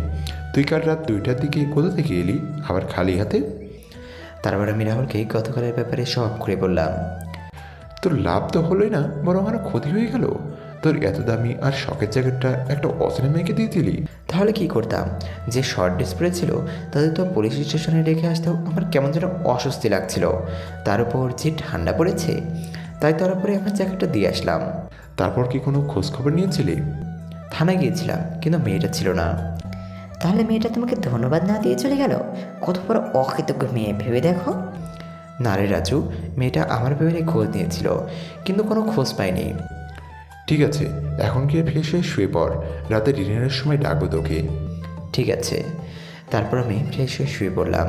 S2: তুই কাল রাত 2টার দিকে কোথা থেকে এলি, আবার খালি হাতে?
S5: তারপর আমি রাহুলকে গতকালের ব্যাপারে সব খুলে বললাম।
S2: তোর লাভ তো হলোই না, বরং আরও ক্ষতি হয়ে গেল। তোর এত দামি আর শখের জ্যাকেটটা একটা অচেনা মেয়েকে দিয়ে দিলি।
S5: তাহলে কি করতাম? যে শর্ট ডিসপ্লে ছিল তাদের তো পুলিশ স্টেশনে রেখে আসতেও আমার কেমন যেন অস্বস্তি লাগছিল। তার উপর যে ঠান্ডা পড়েছে, তাই তার উপরে আমার জ্যাকেটটা দিয়ে আসলাম।
S2: তারপর কি কোনো খোঁজখবর নিয়েছিলি?
S5: থানায় গিয়েছিলাম কিন্তু মেয়েটা ছিল না।
S6: তাহলে মেয়েটা তোমাকে ধন্যবাদ না দিয়ে চলে গেল? কত বড় অকৃতজ্ঞ মেয়ে, ভেবে দেখো।
S5: না রে রাজু, মেয়েটা আমার ব্যাপারে খোঁজ নিয়েছিল কিন্তু কোনো খোঁজ পাইনি।
S2: ঠিক আছে, এখন গিয়ে ফ্রেশ হয়ে শুয়ে পড়, রাতে ডিনারের সময় ডাকবো তোকে।
S5: ঠিক আছে। তারপর আমি ফ্রেশ হয়ে শুয়ে পড়লাম।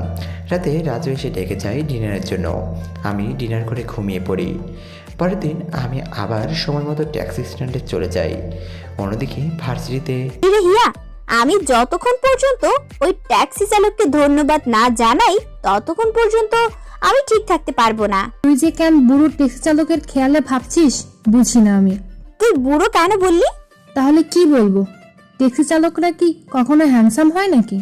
S5: রাতে রাজু এসে ডেকে যায় ডিনারের জন্য। আমি ডিনার করে ঘুমিয়ে পড়ি। পরের দিন আমি আবার সময় মতো ট্যাক্সি স্ট্যান্ডে চলে যাই। অন্যদিকে ভার্সিটিতে
S7: রে হিয়া, আমি যতক্ষণ পর্যন্ত ওই ট্যাক্সি চালককে ধন্যবাদ না জানাই ততক্ষণ পর্যন্ত আমি ঠিক থাকতে পারবো না।
S4: তুই যে কেন বুড়ো ট্যাক্সি চালকের খেয়ালে ভাবছিস বুঝি না আমি।
S7: তুই বুড়ো কেন বললি?
S4: তাহলে কি বলবো? ট্যাক্সি চালকরা কি কখনো হ্যান্ডসাম হয় নাকি?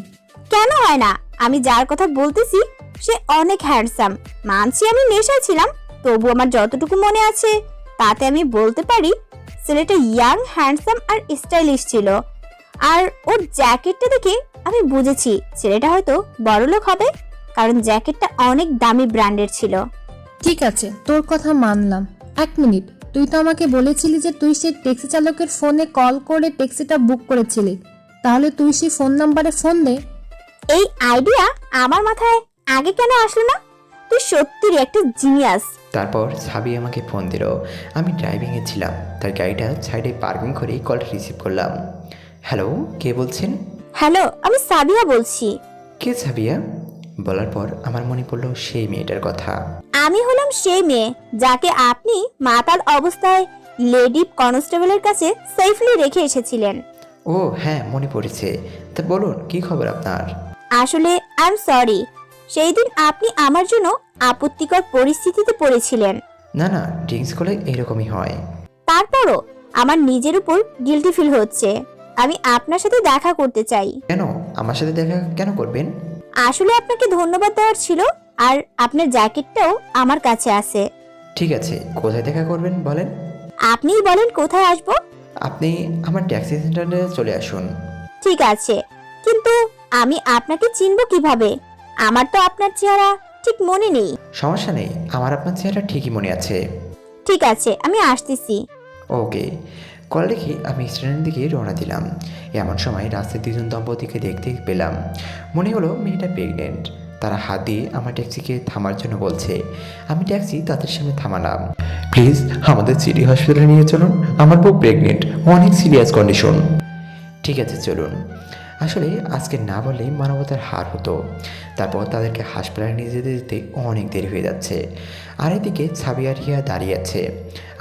S7: কেন হয় না? আমি যার কথা বলতেছি সে অনেক হ্যান্ডসাম। মানছি আমি নেশায় ছিলাম, তবু আমার যতটুকু মনে আছে তাতে আমি বলতে পারি ছেলেটা ইয়াং, হ্যান্ডসাম আর স্টাইলিশ ছিল। আর ওর জ্যাকেটটা দেখে আমি বুঝেছি ছেলেটা হয়তো বড়লোক হবে, কারণ জ্যাকেটটা অনেক দামি ব্র্যান্ডের ছিল।
S4: ঠিক আছে, তোর কথা মানলাম। 1 মিনিট, তুই তো আমাকে বলেছিলি যে তুই সেই ট্যাক্সি চালকের ফোনে কল করে ট্যাক্সিটা বুক করেছিলি। তাহলে তুই সেই ফোন নাম্বারে ফোন দে।
S7: এই আইডিয়া আমার মাথায় আগে কেন আসলো না? তুই সত্যিই একটা জিনিয়াস।
S5: তারপর সাবি আমাকে ফোন দিল। আমি ড্রাইভিংয়ে ছিলাম। তার গাড়িটা সাইডে পার্কিং করে কলটা রিসিভ করলাম। হ্যালো, কে বলছেন?
S7: হ্যালো, আমি সাবিয়া বলছি।
S5: কে সাবিয়া? বলার পর আমার মনে পড়ল সেই মেয়েটার কথা।
S7: আমি হলাম সেই মেয়ে যাকে আপনি মাতাল অবস্থায় লেডি কনস্টেবলের কাছে সেফলি রেখে এসেছিলেন।
S5: ও হ্যাঁ, মনে পড়েছে। তা বলুন, কি খবর আপনার?
S7: আসলে আই এম সরি, সেই দিন আপনি আমার জন্য আপত্তিকর পরিস্থিতিতে পড়েছিলেন।
S5: না না, ড্রিঙ্কস করলে এরকমই হয়।
S7: তারপরও আমার নিজের উপর গিল্টি ফিল হচ্ছে। আমি আপনার সাথে দেখা করতে চাই।
S5: কেন? আমার সাথে দেখা কেন করবেন?
S7: আসলে আপনাকে ধন্যবাদ দেওয়ার ছিল, আর আপনার জ্যাকেটটাও আমার কাছে আছে।
S5: ঠিক আছে, কোথায় দেখা করবেন বলেন?
S7: আপনিই বলেন কোথায় আসবো।
S5: আপনি আমার ট্যাক্সি সেন্টারে চলে আসুন।
S7: ঠিক আছে, কিন্তু আমি আপনাকে চিনব কিভাবে? আমার তো আপনার চেহারা ঠিক মনে নেই।
S5: সমস্যা নেই, আমার আপনার চেহারা ঠিকই মনে আছে।
S7: ঠিক আছে, আমি আসতেছি।
S5: ওকে। কল রেখে আমি স্ট্যান্ডের দিকে রওনা দিলাম। এমন সময় রাস্তায় 2জন দম্পতিকে দেখতে পেলাম। মনে হলো মেয়েটা প্রেগনেন্ট। তারা হাত দিয়ে আমার ট্যাক্সিকে থামার জন্য বলছে। আমি ট্যাক্সি তাদের সামনে থামালাম। প্লিজ আমাদের সিটি হসপিটালে নিয়ে চলুন, আমার বউ প্রেগনেন্ট, অনেক সিরিয়াস কন্ডিশন। ঠিক আছে চলুন। আসলে আজকে না বললে মানবতার হার হতো। তারপর তাদেরকে হাসপাতালে নিয়ে যেতে যেতে অনেক দেরি হয়ে যাচ্ছে। আর এদিকে সাবিয়া রিয়া দাঁড়িয়ে আছে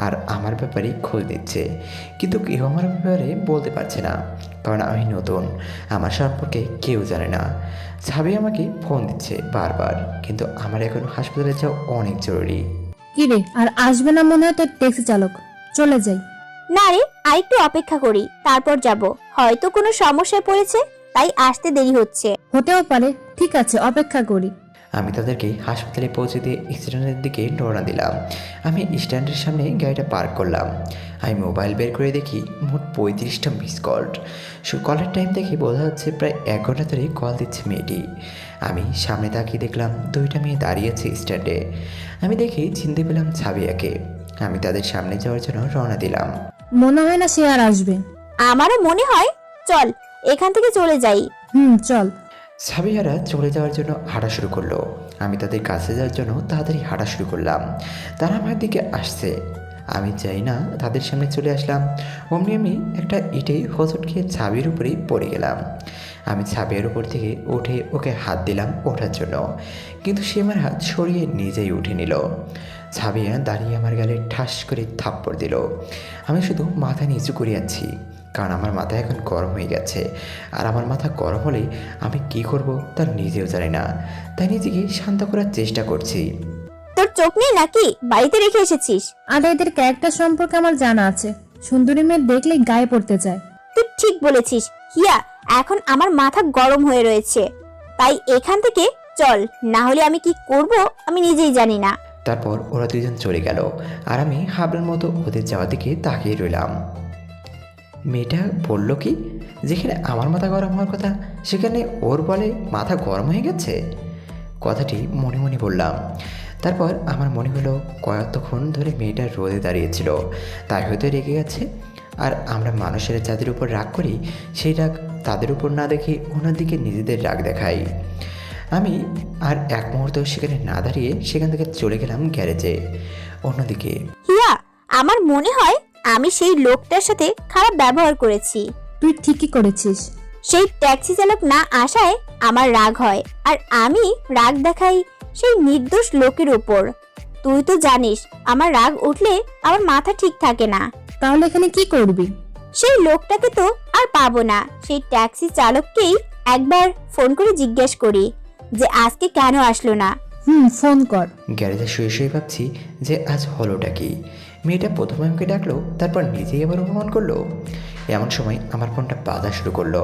S5: আর আমার ব্যাপারে খোঁজ দিচ্ছে, কিন্তু কেউ আমার ব্যাপারে বলতে পারছে না, কারণ আমি নতুন, আমার সম্পর্কে কেউ জানে না। সাবিয়া আমাকে ফোন দিচ্ছে বারবার, কিন্তু আমার এখন হাসপাতালে যাওয়া অনেক জরুরি।
S4: কি রে, আর আসবে না মনে হয় তোর ট্যাক্সি চালক? চলে যাই।
S7: না রে, আরেকটু অপেক্ষা করি, তারপর যাব। হয়তো কোনো সমস্যায় পড়েছে তাই আসতে দেরি হচ্ছে।
S4: হতেও পারে। ঠিক আছে, অপেক্ষা করি।
S5: আমি তাদেরকে হাসপাতালে পৌঁছে দিয়ে স্ট্যান্ডের দিকে রওনা দিলাম। আমি স্ট্যান্ডের সামনে গাড়িটা পার্ক করলাম। আমি মোবাইল বের করে দেখি মোট 35টা মিস কল। কলের টাইম দেখে বোঝা যাচ্ছে প্রায় 1 ঘন্টা ধরে কল দিচ্ছে মেয়েটি। আমি সামনে তাকিয়ে দেখলাম 2টা মেয়ে দাঁড়িয়ে আছে স্ট্যান্ডে। আমি দেখে চিনতে পেলাম সাবিয়াকে। আমি তাদের সামনে যাওয়ার জন্য রওনা দিলাম।
S4: মনে হয় না সে আর আসবে।
S7: আমারও মনে হয়, চল এখান থেকে চলে যাই।
S4: চল।
S5: সাবিয়ারা চলে যাওয়ার জন্য হাঁটা শুরু করলো। আমি তাদের কাছে যাওয়ার জন্য তাড়াতাড়ি হাঁটা শুরু করলাম। তারা আমার দিকে আসছে। আমি চাই না তাদের সামনে চলে আসলাম। অমনি আমি একটা ইটে হোঁচট খেয়ে ছাবির উপরেই পড়ে গেলাম। আমি ছাবিয়ার উপর থেকে উঠে ওকে হাত দিলাম ওঠার জন্য, কিন্তু সে আমার হাত সরিয়ে নিজেই উঠে নিল। ছাবিয়া দাঁড়িয়ে আমার গালে ঠাস করে থাপ্পড় দিল। আমি শুধু মাথা নিচু করে আছি, কারণ আমার মাথা এখন গরম হয়ে গেছে। আর আমার মাথা গরম হলে আমি কি করব তা নিজেও জানি না, তাই নিজেকে শান্ত করার চেষ্টা করছি।
S7: তোর চোখ নেই নাকি? বাড়িতে রেখে এসেছিস?
S4: আর এদের ক্যারেক্টার সম্পর্কে আমার জানা আছে, সুন্দরী মেয়ে দেখলেই গায়ে পড়তে চায়।
S7: তুই ঠিক বলেছিস হিয়া, এখন আমার মাথা গরম হয়ে রয়েছে, তাই এখান থেকে চল, না হলে আমি কি করব আমি নিজেই জানি না।
S5: তারপর ওরা দুজন চলে গেল, আর আমি হাবলার মতো ওদের যাওয়ার দিকে তাকিয়ে রইলাম। মেয়েটা বলল কি, যেখানে আমার মাথা গরম হওয়ার কথা সেখানে ওর বলে মাথা গরম হয়ে গেছে। কথাটি মনে মনে বললাম। তারপর আমার মনে হলো কয়েকক্ষণ ধরে মেয়েটা রোদে দাঁড়িয়েছিল, তাই হয়তো রেগে গেছে। আর আমরা মানুষের যাদের উপর রাগ করি, সেই রাগ তাদের উপর না দেখে ওনার দিকে নিজেদের রাগ দেখাই। আমি আর এক মুহূর্ত সেখানে না দাঁড়িয়ে সেখান থেকে চলে গেলাম গ্যারেজে। অন্যদিকে
S7: হিয়া, আমার মনে হয় আমি সেই লোকটার সাথে খারাপ ব্যবহার করেছি।
S4: তুই ঠিকই করেছিস।
S7: সেই ট্যাক্সি চালক না আসায় আমার রাগ হয়, আর আমি রাগ দেখাই সেই নির্দোষ লোকের উপর। তুই তো জানিস আমার রাগ উঠলে আমার মাথা ঠিক থাকে না।
S4: তাহলে এখানে কি করবি?
S7: সেই লোকটাকে তো আর পাবো না, সেই ট্যাক্সি চালককেই একবার ফোন করে জিজ্ঞেস করি যে আজকে কেন আসলো না।
S4: ফোন কর।
S5: গ্যারেজে শুয়ে শুয়ে ভাবছি যে আজ হলোটা কি। মেয়েটা প্রথমে আমাকে ডাকলো, তারপর নিজেই আবার অপমান করলো। এমন সময় আমার ফোনটা বাজা শুরু করলো।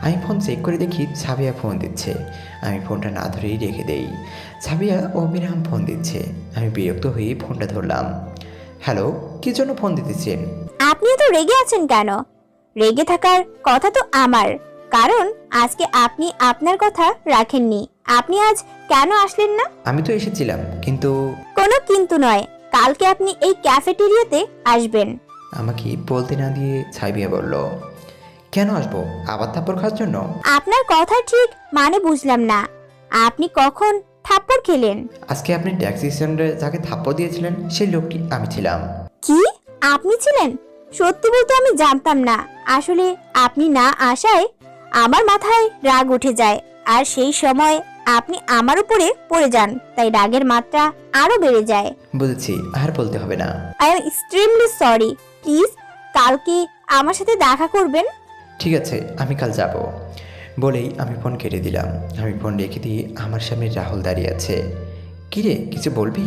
S5: আমি ফোন চেক করে দেখি ছাবিয়া ফোন দিচ্ছে। আমি ফোনটা না ধরেই রেখে দেই। ছাবিয়া অবিরাম ফোন দিচ্ছে। আমি বিরক্ত হয়ে ফোনটা ধরলাম। হ্যালো, কী জন্য ফোন দিতেছেন?
S7: আপনি তো রেগে আছেন কেন? রেগে থাকার কথা তো আমার, কারণ আজকে আপনি আপনার কথা রাখেননি। আপনি আজ কেন আসলেন না?
S5: আমি তো এসেছিলাম, কিন্তু
S7: কোনো কিন্তু নয়, কালকে আপনি এই ক্যাফেটেরিয়াতে আসবেন।
S5: আমাকে বলতে না দিয়ে ছাবিয়া বলল, কেন আসবো? আবার থাপ্পড় খাওয়ার জন্য?
S7: আপনার কথা ঠিক মানে বুঝলাম না। আপনি কখন থাপ্পড় খেলেন?
S5: আজকে আপনি ট্যাক্সি স্ট্যান্ডে যাকে থাপ্পড় দিয়েছিলেন সেই লোকটি আমি ছিলাম।
S7: কি আপনি ছিলেন? সত্যি বলতে আমি জানতাম না। আসলে আপনি না আসায় আমার মাথায় রাগ উঠে যায়, আর সেই সময় আপনি আমার উপরে পড়ে যান, তাই রাগের মাত্রা আরো বেড়ে যায়।
S5: বুঝেছি, আর বলতে হবে না।
S7: I am extremely sorry. Please কালকে আমার সাথে দেখা করবেন।
S5: ঠিক আছে, আমি কাল যাব বলেই আমি ফোন কেটে দিলাম। আমি ফোন রেখে দিয়ে আমার সামনে রাহুল দাঁড়িয়ে আছে। কিরে, কিছু বলবি?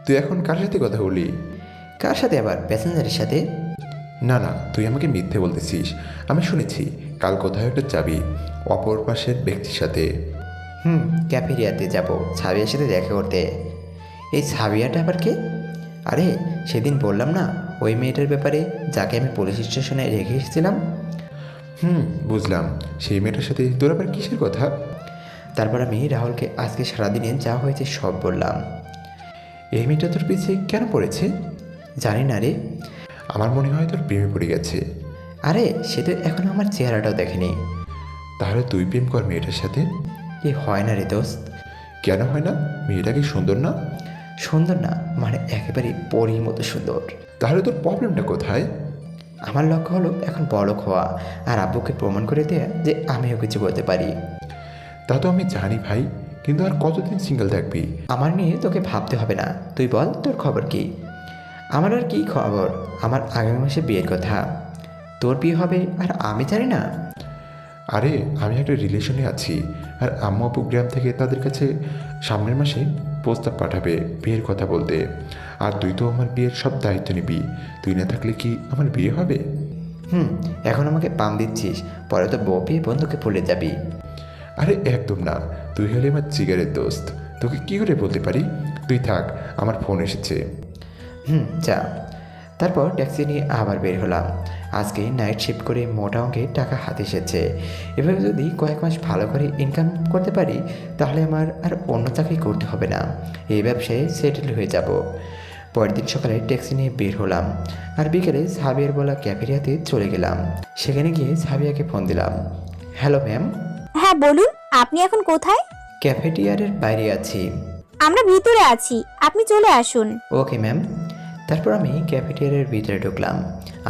S2: তুই এখন কার সাথে কথা বলি?
S5: কার সাথে আবার? প্যাসেঞ্জারের সাথে?
S2: না না, তুই আমাকে মিথ্যে বলতেছিস। আমি শুনেছি কাল কোথাও একটা যাবি অপর পাশের ব্যক্তির সাথে।
S5: ক্যাফেরিয়াতে যাব ছাবিয়ার সাথে দেখা করতে। এই ছাবিয়াটা আবার কে? আরে সেদিন বললাম না ওই মেয়েটার ব্যাপারে, যাকে আমি পুলিশ স্টেশনে রেখে এসেছিলাম।
S2: বুঝলাম। সেই মেয়েটার সাথে তোর আবার কিসের কথা?
S5: তারপর আমি রাহুলকে আজকে সারাদিনে যা হয়েছে সব বললাম।
S2: এই মেয়েটা তোর পিছে কেন পড়েছে?
S5: জানি না রে।
S2: আমার মনে হয় তোর প্রেমে পড়ে গেছে।
S5: আরে সে তো এখনও আমার চেহারাটাও দেখেনি।
S2: তাহলে তুই প্রেম কর মেয়েটার সাথে।
S5: এ হয় না রে দোস্ত।
S2: কেন হয় না? মেয়েটা কি সুন্দর না?
S5: সুন্দর না মানে একেবারে পরীর মতো সুন্দর।
S2: তাহলে তোর প্রবলেমটা কোথায়?
S5: আমার লক্ষ্য হলো এখন বড়লোক হওয়া, আর আব্বুকে প্রমাণ করে দেয়া যে আমিও কিছু করতে পারি।
S2: তা তো আমি জানি ভাই, কিন্তু আর কতদিন সিঙ্গেল থাকবি?
S5: আমার নিয়ে তোকে ভাবতে হবে না। তুই বল তোর খবর কি? আমার আর কি খবর? আমার আগামী মাসে বিয়ের কথা। তোর বিয়ে হবে আর আমি জানি না?
S2: আরে আমি একটা রিলেশনে আছি, আর আম্মু আপু গ্রাম থেকে তাদের কাছে সামনের মাসে প্রস্তাব পাঠাবে বিয়ের কথা বলতে। আর তুই তো আমার বিয়ের সব দায়িত্ব নিবি। তুই না থাকলে কি আমার বিয়ে হবে?
S5: এখন আমাকে পাম দিচ্ছিস, পরে তো বউ পেয়ে বন্ধুকে ভুলে যাবি।
S2: আরে একদম না, তুই হলে আমার জিগারের দোস্ত। তোকে কী করে বলতে পারি? তুই থাক, আমার ফোন এসেছে।
S5: যা। তারপর ট্যাক্সি নিয়ে আবার বের হলাম। আজকে নাইট শিফট করে মোটা অঙ্কের টাকা হাতে এসেছে। এভাবে যদি কয়েক মাস ভালো করে ইনকাম করতে পারি, তাহলে আমার আর অন্য চাকরি করতে হবে না। এই ব্যবসায় সেটেল হয়ে যাব। পরের দিন সকালে ট্যাক্সি নিয়ে বের হলাম, আর বিকেলে সাবিয়ার বলা ক্যাফেরিয়াতে চলে গেলাম। সেখানে গিয়ে সাবিয়াকে ফোন দিলাম। Hello ma'am.
S7: হ্যাঁ বলুন, আপনি এখন কোথায়?
S5: ক্যাফেটেরিয়ার বাইরে আছি।
S7: আমরা ভিতরে আছি, আপনি চলে আসুন।
S5: Okay ma'am. তারপর আমি ক্যাফেটেরিয়ার ভিতরে ঢুকলাম।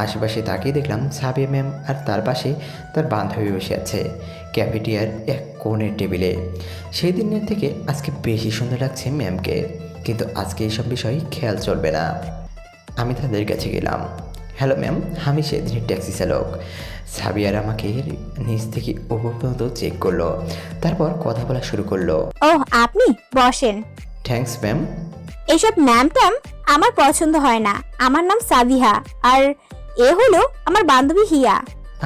S5: আশেপাশে তাকিয়ে দেখলাম সাবিয়া ম্যাম আর তার পাশে তার বান্ধবী বসে আছে ক্যাফেটেরিয়ার এক কোণের টেবিলে। সেই দিনের থেকে আজকে বেশি সুন্দর লাগছে ম্যামকে, কিন্তু আজকে এইসব বিষয় খেয়াল চলবে না। আমি তাদের কাছে গেলাম। হ্যালো ম্যাম, আমি সেদিনের ট্যাক্সি চালক। সাবিয়ার আমাকে নিচ থেকে উপর পর্যন্ত চেক করলো, তারপর কথা বলা শুরু করলো।
S7: ওহ, আপনি বসেন।
S5: Thanks ma'am.
S7: এসব ম্যাম ট্যাম আমার পছন্দ হয় না। আমার নাম সাবিহা, আর এ হলো আমার বান্ধবী হিয়া।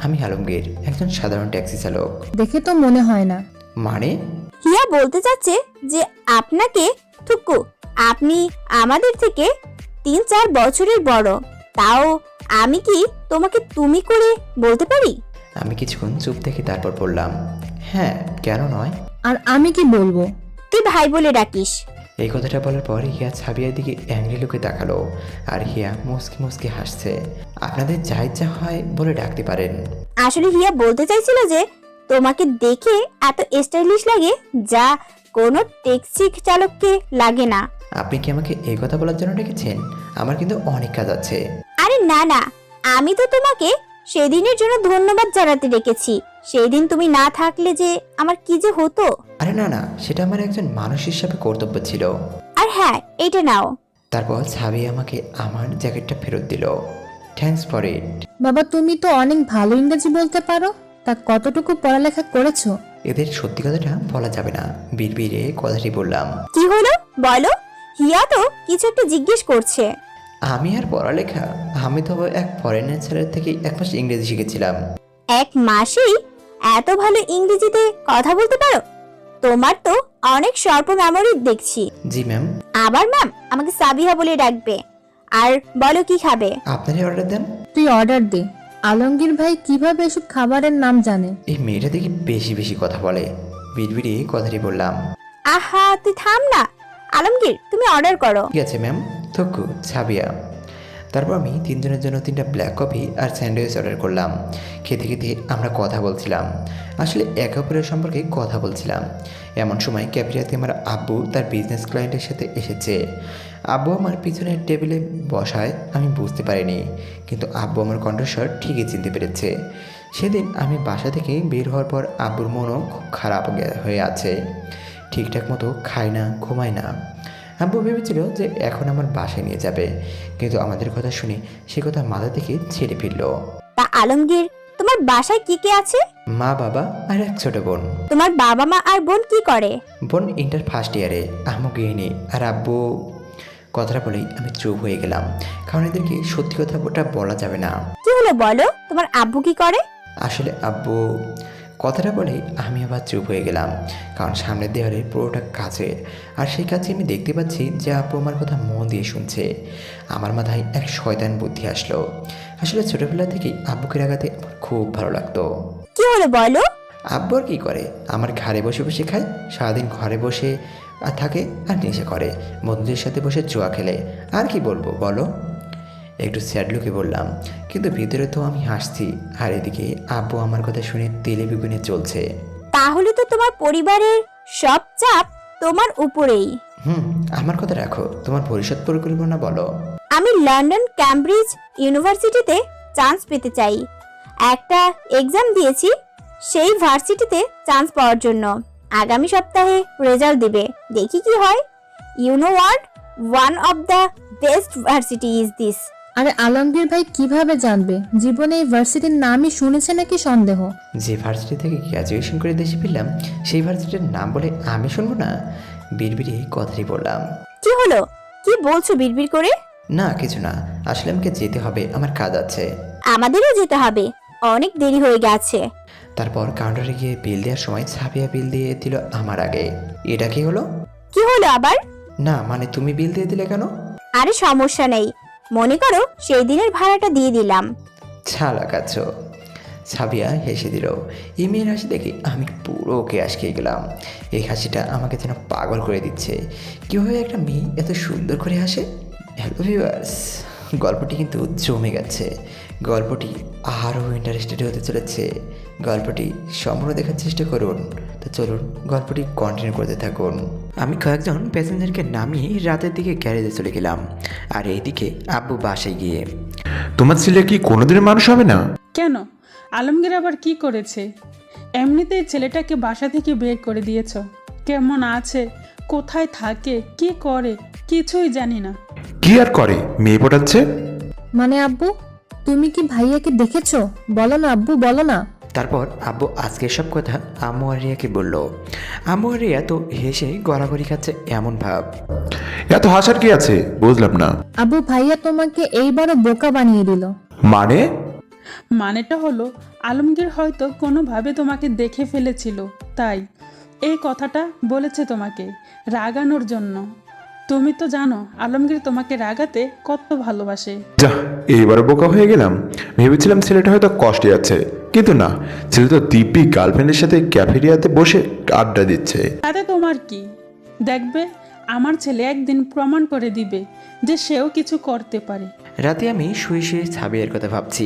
S5: আমি আলমগীর, একজন সাধারণ ট্যাক্সি চালক।
S4: দেখে তো মনে হয় না।
S5: মানে?
S7: হিয়া বলতে চাচ্ছে যে আপনাকে থুকু, আপনি আমাদের থেকে 3-4 বছরের বড়। তাও আমি কি তোমাকে তুমি করে বলতে পারি?
S5: আমি কিছুক্ষণ চুপ থেকে তারপর বললাম, হ্যাঁ, কেন নয়।
S4: আর আমি কি বলবো?
S7: তুই ভাই বলে ডাকিস।
S5: এই কথাটা বলার পর হিয়া সাবিয়ার দিকে অ্যাংরি লোকে তাকালো, আর হিয়া মুসকি মুসকি হাসছে। আপনাদের যা ইচ্ছা হয় বলে ডাকতে পারেন।
S7: আসলে হিয়া বলতে চাইছিল যে তোমাকে দেখে এত স্টাইলিশ লাগে, যা কোনো ট্যাক্সি চালককে লাগে না।
S5: আপনি কি আমাকে এই কথা বলার জন্য ডেকেছেন? আমার কিন্তু অনেক কাজ আছে।
S7: আরে না না, আমি তো তোমাকে সেদিনের জন্য ধন্যবাদ জানাতে ডেকেছি। সেই দিন তুমি না থাকলে যে আমার কি যে হতো।
S5: আরে না না, সেটা আমার একজন মানুষ হিসাবে কর্তব্য ছিল।
S7: আর হ্যাঁ, এটা নাও।
S5: তারপর সাবিয়া আমাকে আমার জ্যাকেটটা ফেরত দিল। Thanks for it.
S4: বাবা, তুমি তো অনেক ভালো ইংরেজি বলতে পারো, তা কতটুকু পড়ালেখা করেছো?
S5: এদের সত্যি কথাটা বলা যাবে না, বিড়বিড়ে কথাটি বললাম।
S7: কি হলো বলো? হিয়া তো কিছু একটা জিজ্ঞেস করছে।
S5: আমি আর পড়ালেখা? আমি তো এক ফরেনার ছেলের থেকে 1 মাস ইংরেজি শিখেছিলাম।
S7: 1 মাসেই এত ভালো ইংরেজিতে কথা বলতে পারো? তোমার তো অনেক স্বল্প মেমোরি দেখছি।
S5: জি ম্যাম।
S7: আবার ম্যাম, আমাকে সাবিহা বলে ডাকবে। আর বলো কি খাবে?
S5: আপনারই অর্ডার দেন।
S4: তুই অর্ডার দে। আলমগীর ভাই কিভাবে এসব খাবারের নাম জানে?
S5: এই মেয়েটা দেখি বেশি বেশি কথা বলে, বিড়বিড়ে কথাটি বললাম।
S7: আহা, তুই থাম না। আলমগীর, তুমি অর্ডার করো।
S5: ঠিক আছে ম্যাম। থুকু, সাবিয়া। তারপর আমি 3 জনের জন্য 3টা ব্ল্যাক কফি আর স্যান্ডউইচ অর্ডার করলাম। খেতে খেতে আমরা কথা বলছিলাম, আসলে একে অপরের সম্পর্কে কথা বলছিলাম। এমন সময় ক্যাফেটেরিয়াতে আমার আব্বু তার বিজনেস ক্লায়েন্টের সাথে এসেছে। আব্বু আমার পিছনের টেবিলে বসায় আমি বুঝতে পারিনি, কিন্তু আব্বু আমার কণ্ঠস্বর ঠিকই চিনতে পেরেছে। সেদিন আমি বাসা থেকে বের হওয়ার পর আব্বুর মনও খুব খারাপ হয়ে আছে। ঠিকঠাক মতো খায় না, ঘুমায় না। আব্বু ভেবেছিল যে এখন আমার বাসায় নিয়ে যাবে, কিন্তু আমাদের কথা শুনে সে কথা মাথা থেকে ছেড়ে ফেলল।
S7: তা আলমগীর, তোমার বাসায় কি কে আছে?
S5: মা, বাবা আর এক ছোট বোন।
S7: তোমার বাবা মা আর বোন কি করে?
S5: বোন ইন্টার ফার্স্ট ইয়ারে, আম্মু গৃহিণী, আর আব্বু। কথাটা বলেই আমি চুপ হয়ে গেলাম, কারণ এদেরকে সত্যি কথাটা বলা যাবে না।
S7: কি হলো বলো, তোমার আব্বু কি করে?
S5: আসলে আব্বু। কথাটা বলেই আমি আবার চুপ হয়ে গেলাম, কারণ সামনের দেওয়ালে পুরোটা কাচের, আর সেই কাছে আমি দেখতে পাচ্ছি যে আব্বু আমার কথা মন দিয়ে শুনছে। আমার মাথায় এক শয়তান বুদ্ধি আসলো। আসলে ছোটোবেলা থেকেই আব্বুকে রাগাতে আমার খুব ভালো লাগতো।
S7: কি হলো বলো?
S5: আব্বু আর কি করে, আমার ঘরে বসে বসে খায়, সারাদিন ঘরে বসে আর থাকে আর নেশা করে, বন্ধুদের সাথে বসে জুয়া খেলে। আর কি বলবো বলো? একটু স্যাড লুকে বললাম, কিন্তু ভিতরে তো আমি হাসছি, আর এদিকে আব্বু আমার কথা শুনে তেলে বেগুনে চলছে।
S7: তাহলে তো তোমার পরিবারের সব চাপ তোমার উপরেই।
S5: আমার কথা রাখো, তোমার ভবিষ্যৎ পরিকল্পনা বলো।
S7: আমি লন্ডন ক্যামব্রিজ ইউনিভার্সিটিতে চান্স পেতে চাই। একটা এক্সাম দিয়েছি সেই ভার্সিটিতে চান্স পাওয়ার জন্য। আগামী সপ্তাহে রেজাল্ট দিবে, দেখি কি হয়। You know what, one of the best varsity is this.
S4: আরে আলমগীর ভাই কিভাবে জানবে? জীবনে এই ভার্সিটির নামই শুনেছে নাকি সন্দেহ?
S5: যে ভার্সিটি থেকে গ্র্যাজুয়েশন করে দেশে ফিরলাম, সেই ভার্সিটির নাম বলে আমি শুনবো না? বিড়বিড়ে কথাই বললাম।
S7: কি হলো, কি বলছো বিড়বিড় করে?
S5: না কিছু না, আসলে আমাকে যেতে হবে, আমার কাজ আছে।
S7: আমাদেরও যেতে হবে, অনেক দেরি হয়ে গেছে।
S5: তারপর কাউন্টারে গিয়ে বিল দেওয়ার সময় সাবিয়া বিল দিয়ে দিল আমার আগে। এটা কি হলো?
S7: কি হলো আবার?
S5: না মানে তুমি বিল দিয়ে দিলে কেন?
S7: আরে সমস্যা নেই, মনে করো সেই দিনের ভাড়াটা দিয়ে দিলাম।
S5: ছালাকাচ্ছ। সাবিয়া হেসে দিল। এই মেয়ের হাসি দেখে আমি পুরো ওকে আটকে গেলাম। এই হাসিটা আমাকে যেন পাগল করে দিচ্ছে। কীভাবে একটা মেয়ে এত সুন্দর করে হাসে? হ্যালো ভিউয়ার্স, গল্পটি কিন্তু জমে গেছে। গল্পটি আরও ইন্টারেস্টেড হতে চলেছে। গল্পটি সম্পূর্ণ দেখার চেষ্টা করুন। তো চলুন গল্পটি কন্টিনিউ করতে থাকুন। আমি কয়েকজন প্যাসেঞ্জারকে নামিয়ে রাতের দিকে গ্যারেজে চলে গেলাম, আর এইদিকে আব্বু বাসায় গিয়ে।
S2: তোমার ছেলে কি কোনোদিনের মানুষ হবে না?
S3: কেন, আলমগীর আবার কি করেছে? এমনিতেই ছেলেটাকে বাসা থেকে বের করে দিয়েছ। কেমন আছে, কোথায় থাকে, কি করে কিছুই জানি না।
S2: কি আর করে, মেয়ে পটাচ্ছে।
S4: মানে আব্বু, তুমি কি ভাইয়াকে দেখেছো? বলো না আব্বু, বলো না।
S5: তারপর আব্বু আজকের সব কথা আম্মু আর রিয়াকে বলল। আম্মু আর রিয়া তো হেসে গড়াগড়ি খাচ্ছে এমন ভাব।
S2: এত হাসার কি আছে, বুঝলাম না।
S4: আব্বু, ভাইয়া তোমাকে এইবারও বোকা বানিয়ে দিল।
S2: মানে?
S3: মানেটা হলো আলমগীর হয়তো কোনোভাবে তোমাকে দেখে ফেলেছিল, তাই এই কথাটা বলেছে তোমাকে রাগানোর জন্য। তুমি তো জানো আলমগীর তোমাকে রাগাতে কত ভালোবাসে।
S2: যা, এইবারও বোকা হয়ে গেলাম। ভেবেছিলাম ছেলেটা হয়তো কষ্টে আছে, কিন্তু না, ছেলে তো দিব্যি গার্লফ্রেন্ডের সাথে ক্যাফেরিয়াতে বসে আড্ডা দিচ্ছে।
S3: তাতে তোমার কি? দেখবে আমার ছেলে একদিন প্রমাণ করে দিবে যে সেও কিছু করতে পারে।
S5: রাতে আমি শুয়ে শুয়ে সাবিয়ার কথা ভাবছি।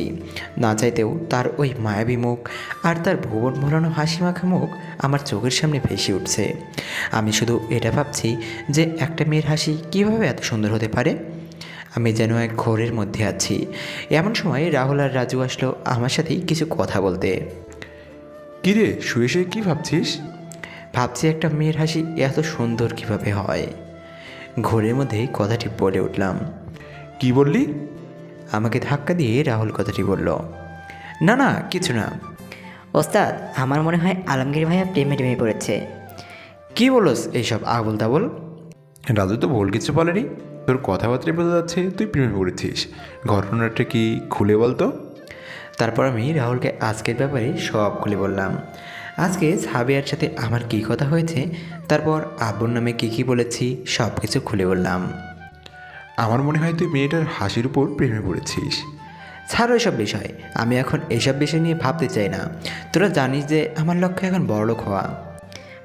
S5: না চাইতেও তার ওই মায়াবী মুখ আর তার ভুবন ভোলানো হাসি মাখা মুখ আমার চোখের সামনে ভেসে উঠছে। আমি শুধু এটা ভাবছি যে একটা মেয়ের হাসি কীভাবে এত সুন্দর হতে পারে। আমি যেন এক ঘোরের মধ্যে আছি। এমন সময় রাহুল আর রাজু আসলো আমার সাথেই কিছু কথা বলতে।
S2: কিরে, শুয়ে শুয়ে কি ভাবছিস?
S5: ভাবছি একটা মেয়ের হাসি এত সুন্দর কিভাবে হয়। ঘোরের মধ্যেই কথাটি বলে উঠলাম।
S2: কি বললি?
S5: আমাকে ধাক্কা দিয়ে রাহুল কথাটি বলল। না না, কিছু না।
S6: ওস্তাদ, আমার মনে হয় আলমগীর ভাইয়া প্রেমে টেমে পড়েছে।
S5: কি বলস এইসব আবল তাবল?
S2: রাজু তো ভুল কিছু বলেনি, তোর কথাবার্তায় বোঝা যাচ্ছে তুই প্রেমে পড়েছিস। ঘটনাটা কি খুলে বলতো?
S5: তারপর আমি রাহুলকে আজকের ব্যাপারে সব খুলে বললাম। আজকে সাবিয়ার সাথে আমার কী কথা হয়েছে, তারপর আব্বুর নামে কী বলেছি সব কিছু খুলে বললাম।
S2: আমার মনে হয় তুই মেয়েটার হাসির উপর প্রেমে পড়েছিস।
S5: ছাড়ো এসব বিষয়, আমি এখন এসব বিষয় নিয়ে ভাবতে চাই না। তোরা জানিস যে আমার লক্ষ্য এখন বড়লোক হওয়া।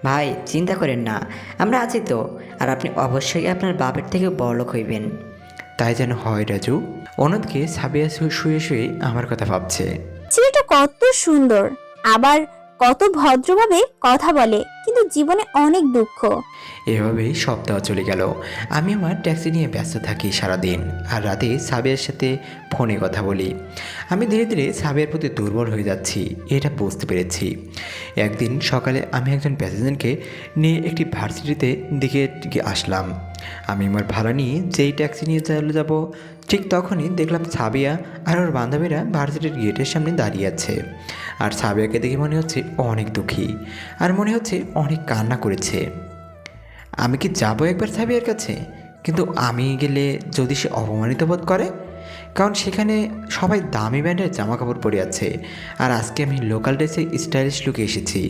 S6: ভাই চিন্তা করেন না, আমরা আছি তো। আর আপনি অবশ্যই আপনার বাপের থেকেও বড়লোক হইবেন।
S5: তাই যেন হয় রাজু। অন্যদিকে সাবিয়া শুয়ে শুয়ে আমার কথা ভাবছে।
S7: ছেলেটা কত সুন্দর, আবার কত ভদ্রভাবে কথা বলে, কিন্তু জীবনে অনেক দুঃখ।
S5: এভাবেই সপ্তাহ চলে গেল। আমি আমার ট্যাক্সি নিয়ে ব্যস্ত থাকি সারাদিন, আর রাতে সাবিয়ার সাথে ফোনে কথা বলি। আমি ধীরে ধীরে সাবিয়ার প্রতি দুর্বল হয়ে যাচ্ছি, এটা বুঝতে পেরেছি। একদিন সকালে আমি একজন প্যাসেঞ্জারকে নিয়ে একটি ভার্সিটিতে দিকে আসলাম। আমি আমার ভাড়া নিয়ে যেই ট্যাক্সি নিয়ে চলে যাব, ঠিক তখনই দেখলাম সাবিয়া আর ওর বান্ধবীরা ভার্সিটির গেটের সামনে দাঁড়িয়ে আছে। আর সাবিয়াকে দেখে মনে হচ্ছে অনেক দুঃখী, আর মনে হচ্ছে অনেক কান্না করেছে। আমি কি যাবো একবার সাবিয়ার কাছে? কিন্তু আমি গেলে যদি সে অপমানিত বোধ করে, কারণ সেখানে সবাই দামি ব্র্যান্ডের জামা কাপড় পরে আছে, আর আজকে আমি লোকাল ড্রেসে স্টাইলিশ লুকে এসেছি।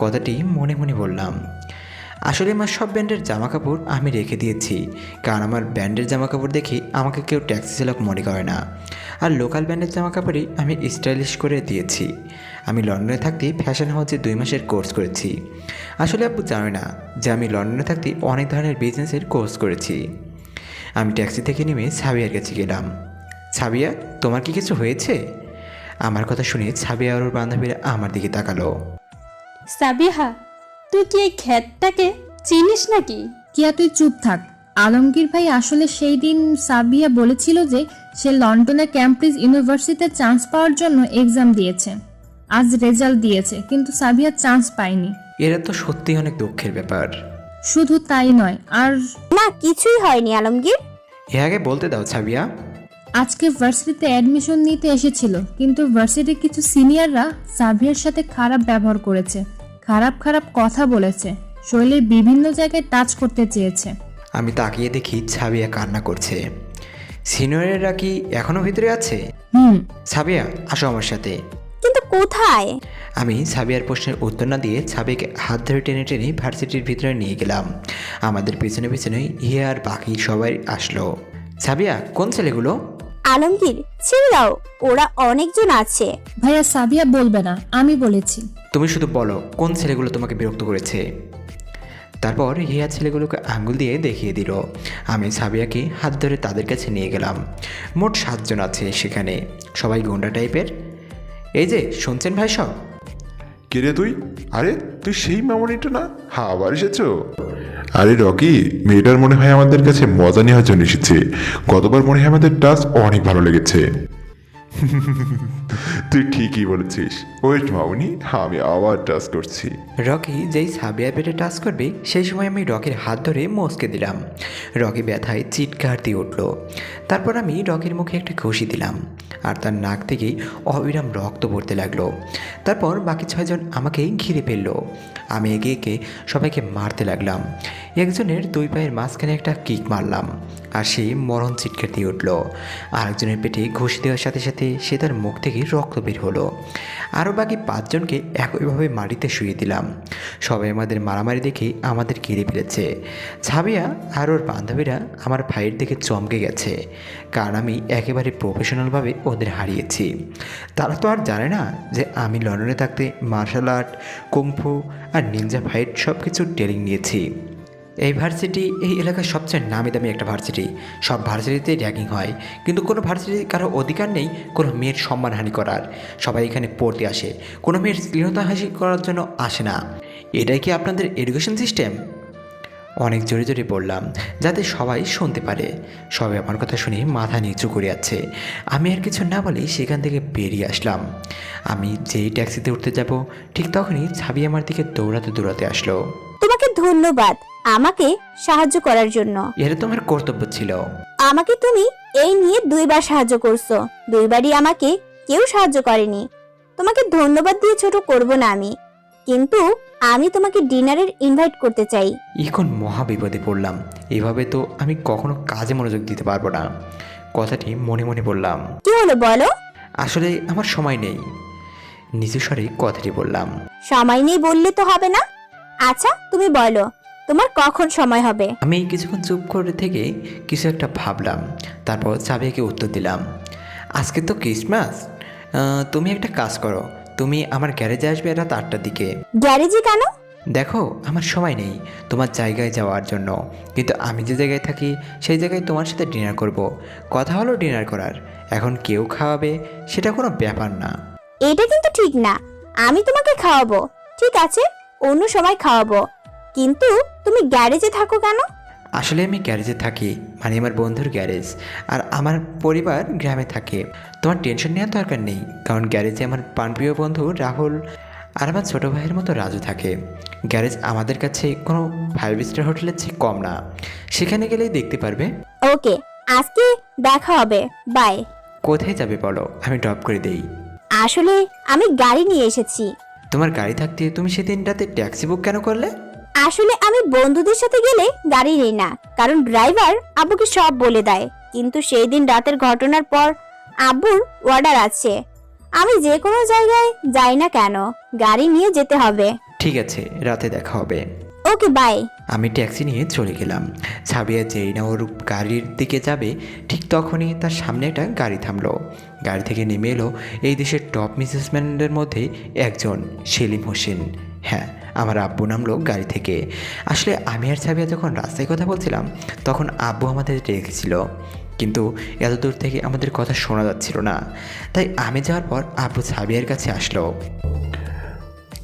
S5: কথাটি মনে মনে বললাম। আসলে আমার সব ব্র্যান্ডের জামা কাপড় আমি রেখে দিয়েছি, কারণ আমার ব্র্যান্ডের জামা কাপড় দেখে আমাকে কেউ ট্যাক্সি চালক মনে করে না। আর লোকাল ব্র্যান্ডের জামা কাপড়ই আমি স্টাইলিশ করে দিয়েছি। আমি লন্ডনে থাকতে ফ্যাশন হাউসে 2 মাসের কোর্স করেছি। আসলে আপু জানে না যে আমি লন্ডনে থাকতে অনেক ধরনের বিজনেসের কোর্স করেছি। আমি ট্যাক্সি থেকে নেমে সাবিয়ার কাছে গেলাম। সাবিয়া, তোমার কি কিছু হয়েছে? আমার কথা শুনে সাবিয়া আর ওর বান্ধবীরা আমার দিকে তাকালো।
S3: সাবিহা, তুই কি এই খ্যাতটাকে চিনিস নাকি?
S4: কিয়া, তুই চুপ থাক। আলমগীর ভাই আসলে সেই দিন সাবিয়া বলেছিল যে সে লন্ডনের ক্যামব্রিজ ইউনিভার্সিটিতে চান্স পাওয়ার জন্য এক্সাম দিয়েছে। আজ রেজাল্ট দিয়েছে, কিন্তু সাবিয়া চান্স পায়নি।
S5: এরা তো সত্যি অনেক দুঃখের ব্যাপার।
S4: শুধু তাই নয়, আর
S7: না, কিছুই হয়নি আলমগীর।
S5: এ আগে বলতে দাও সাবিয়া।
S4: আজকে ভার্সিটিতে অ্যাডমিশন নিতে এসেছিল, কিন্তু ভার্সিটির কিছু সিনিয়ররা সাবিয়ার সাথে খারাপ ব্যবহার করেছে, খারাপ খারাপ কথা বলেছে, শরীরের বিভিন্ন জায়গায় টাচ করতে চেয়েছে।
S5: আমি তাকিয়ে দেখি সাবিয়া কান্না করছে। সিনিয়রেরা কি এখনো ভিতরে আছে? সাবিয়া, আসো আমার সাথে।
S7: কিন্তু কোথায়?
S5: আমি সাবিয়ার প্রশ্নের উত্তর না দিয়ে সাবিয়াকে হাত ধরে টেনে টেনে ভার্সিটির ভিতরে নিয়ে গেলাম। আমাদের পিছনে পিছনে ইয়ে আর বাকি সবাই আসলো। সাবিয়া, কোন ছেলেগুলো?
S7: আলমগীর, ছেড়ে দাও, ওরা অনেকজন আছে।
S4: ভাইয়া, সাবিয়া বলবে না, আমি বলেছি।
S5: তুমি শুধু বলো কোন ছেলেগুলো তোমাকে বিরক্ত করেছে। তারপর হিয়া ছেলেগুলোকে আঙ্গুল দিয়ে দেখিয়ে দিল। আমি সাবিয়াকে হাত ধরে তাদের কাছে নিয়ে গেলাম। মোট 7 জন আছে সেখানে, সবাই গুন্ডা টাইপের। এই যে শুনছেন ভাই সব?
S2: কে রে তুই? আরে তুই সেই মামনিটা না? আবার এসেছো? আরে রকি, মেয়েটার মনে হয় আমাদের কাছে মজা নেওয়ার জন্য এসেছে। গতবার মনে হয় আমাদের টাচ অনেক ভালো লেগেছে। তুই ঠিকই বলেছিস। ওয়েট মাউনি, আমি আবার টাচ করছি।
S5: রকি যেই সাবিয়ার পেটে টাচ করবে সেই সময় আমি রকির হাত ধরে মস্কে দিলাম। রকি ব্যথায় চিৎকার দিয়ে উঠল। তারপর আমি রকির মুখে একটা ঘুষি দিলাম আর তার নাক থেকে অবিরাম রক্ত পড়তে লাগলো। তারপর বাকি 6 জন আমাকে ঘিরে ফেলল। আমি এগিয়ে এগিয়ে সবাইকে মারতে লাগলাম। একজনের 2 পায়ের মাঝখানে একটা কিক মারলাম আর সে মরণ চিৎকার দিয়ে উঠল। আরেকজনের পেটে ঘুষি দেওয়ার সাথে সাথে সে তার মুখ থেকে রক্ত বের হলো। আরও বাকি 5 জনকে একইভাবে মাটিতে শুয়ে দিলাম। সবাই আমাদের মারামারি দেখে আমাদের ঘিরে ফেলেছে। ছাবিয়া আর ওর বান্ধবীরা আমার ভাইয়ের দিকে চমকে গেছে, কারণ আমি একেবারে প্রফেশনালভাবে ওদের হারিয়েছি। তারা তো আর জানে না যে আমি লন্ডনে থাকতে মার্শাল আর্ট, কুংফু আর নিনজা ফাইট সব কিছু ট্রেনিং নিয়েছি। এই ভার্সিটি এই এলাকার সবচেয়ে নামি দামি একটা ভার্সিটি। সব ভার্সিটিতে র্যাগিং হয়, কিন্তু কোনো ভার্সিটি কারো অধিকার নেই কোনো মেয়ের সম্মানহানি করার। সবাই এখানে পড়তে আসে, কোনো মেয়ের স্ত্রীণতা হাসি করার জন্য আসে না। এটাই কি আপনাদের এডুকেশন সিস্টেম? অনেক জোরে জোরে বললাম যাতে সবাই শুনতে পারে। সবাই আমার কথা শুনে মাথা নিচু করে আছে। আমি আর কিছু না বলেই সেখান থেকে বেরিয়ে আসলাম। আমি যেই ট্যাক্সিতে উঠতে যাব ঠিক তখনই ছাবি আমার দিকে দৌড়াতে দৌড়াতে আসলো।
S7: তোমাকে ধন্যবাদ আমাকে সাহায্য করার জন্য।
S5: এটা তোমার কর্তব্য ছিল।
S7: আমাকে তুমি এই নিয়ে 2বার সাহায্য করছো। 2বারই আমাকে কেউ সাহায্য করেনি। তোমাকে ধন্যবাদ দিয়ে ছোট করব না আমি, কিন্তু আমি তোমাকে ডিনারের ইনভাইট করতে চাই।
S5: এখন মহা বিপদে পড়লাম। এভাবে তো আমি কখনো কাজে মনোযোগ দিতে পারবো না। কথাটি মনে মনে বললাম।
S7: কি হলো বলো?
S5: আসলে আমার সময় নেই, নিচু স্বরে কথাটি বললাম।
S7: সময় নেই বললে তো হবে না। আচ্ছা তুমি বলো তোমার কখন সময় হবে?
S5: আমি কিছুক্ষণ চুপ করে থেকে কিছু একটা ভাবলাম। তারপর সাবিয়াকে উত্তর দিলাম, আজকে তো ক্রিসমাস, তুমি একটা কাজ করো, তুমি আমার গ্যারেজে আসবে রাত 8টার দিকে।
S7: গ্যারেজে কেন?
S5: দেখো আমার সময় নেই তোমার জায়গায় যাওয়ার জন্য, কিন্তু আমি যে জায়গায় থাকি সেই জায়গায় তোমার সাথে ডিনার করব। কথা হলো ডিনার করার, এখন কেউ খাওয়াবে সেটা কোনো ব্যাপার না।
S7: এটা কিন্তু ঠিক না। আমি তোমাকে খাওয়াবো, ঠিক আছে, অন্য সময় খাওয়াবো, কিন্তু তুমি গ্যারেজে থাকো কেন?
S5: আসলে আমি গ্যারেজে থাকি, মানে আমার বন্ধুর গ্যারেজ, আর আমার পরিবার গ্রামে থাকে। তোমার টেনশন নেওয়ার দরকার নেই, কারণ গ্যারেজে আমার প্রাণপ্রিয় বন্ধু রাহুল আর আমার ছোটো ভাইয়ের মতো রাজু থাকে। গ্যারেজ আমাদের কাছে কোনো 5 স্টার হোটেলের চেয়ে কম না, সেখানে গেলেই দেখতে পারবে।
S7: ওকে, আজকে দেখা হবে, বাই।
S5: কোথায় যাবে বলো, আমি ড্রপ করে দেই।
S7: আসলে আমি গাড়ি নিয়ে এসেছি।
S5: তোমার গাড়ি থাকতে তুমি সেদিন রাতে ট্যাক্সি বুক কেন করলে?
S7: আসলে আমি বন্ধুদের সাথে গেলে গাড়ি নেই না, কারণ ড্রাইভার আব্বুকে সব বলে দেয়। কিন্তু সেই দিন রাতের ঘটনার পর আব্বুর অর্ডার আছে, আমি যে কোনো জায়গায় যাই না কেন গাড়ি নিয়ে যেতে হবে।
S5: ঠিক আছে, রাতে দেখা হবে।
S7: Okay bye.
S5: আমি ট্যাক্সি নিয়ে চলে গেলাম। ছাবিয়া যেই না ওর গাড়ির দিকে যাবে ঠিক তখনই তার সামনে একটা গাড়ি থামলো। গাড়ি থেকে নেমে এলো এই দেশের টপ বিজনেসম্যানদের মধ্যে একজন, সেলিম হোসেন। হ্যাঁ, আমার আব্বু নামলো গাড়ি থেকে। আসলে আমি আর ছাবিয়া যখন রাস্তায় কথা বলছিলাম তখন আব্বু আমাদের রেখেছিল, কিন্তু এত দূর থেকে আমাদের কথা শোনা যাচ্ছিল না। তাই আমি যাওয়ার পর আব্বু ছাবিয়ার কাছে আসলো।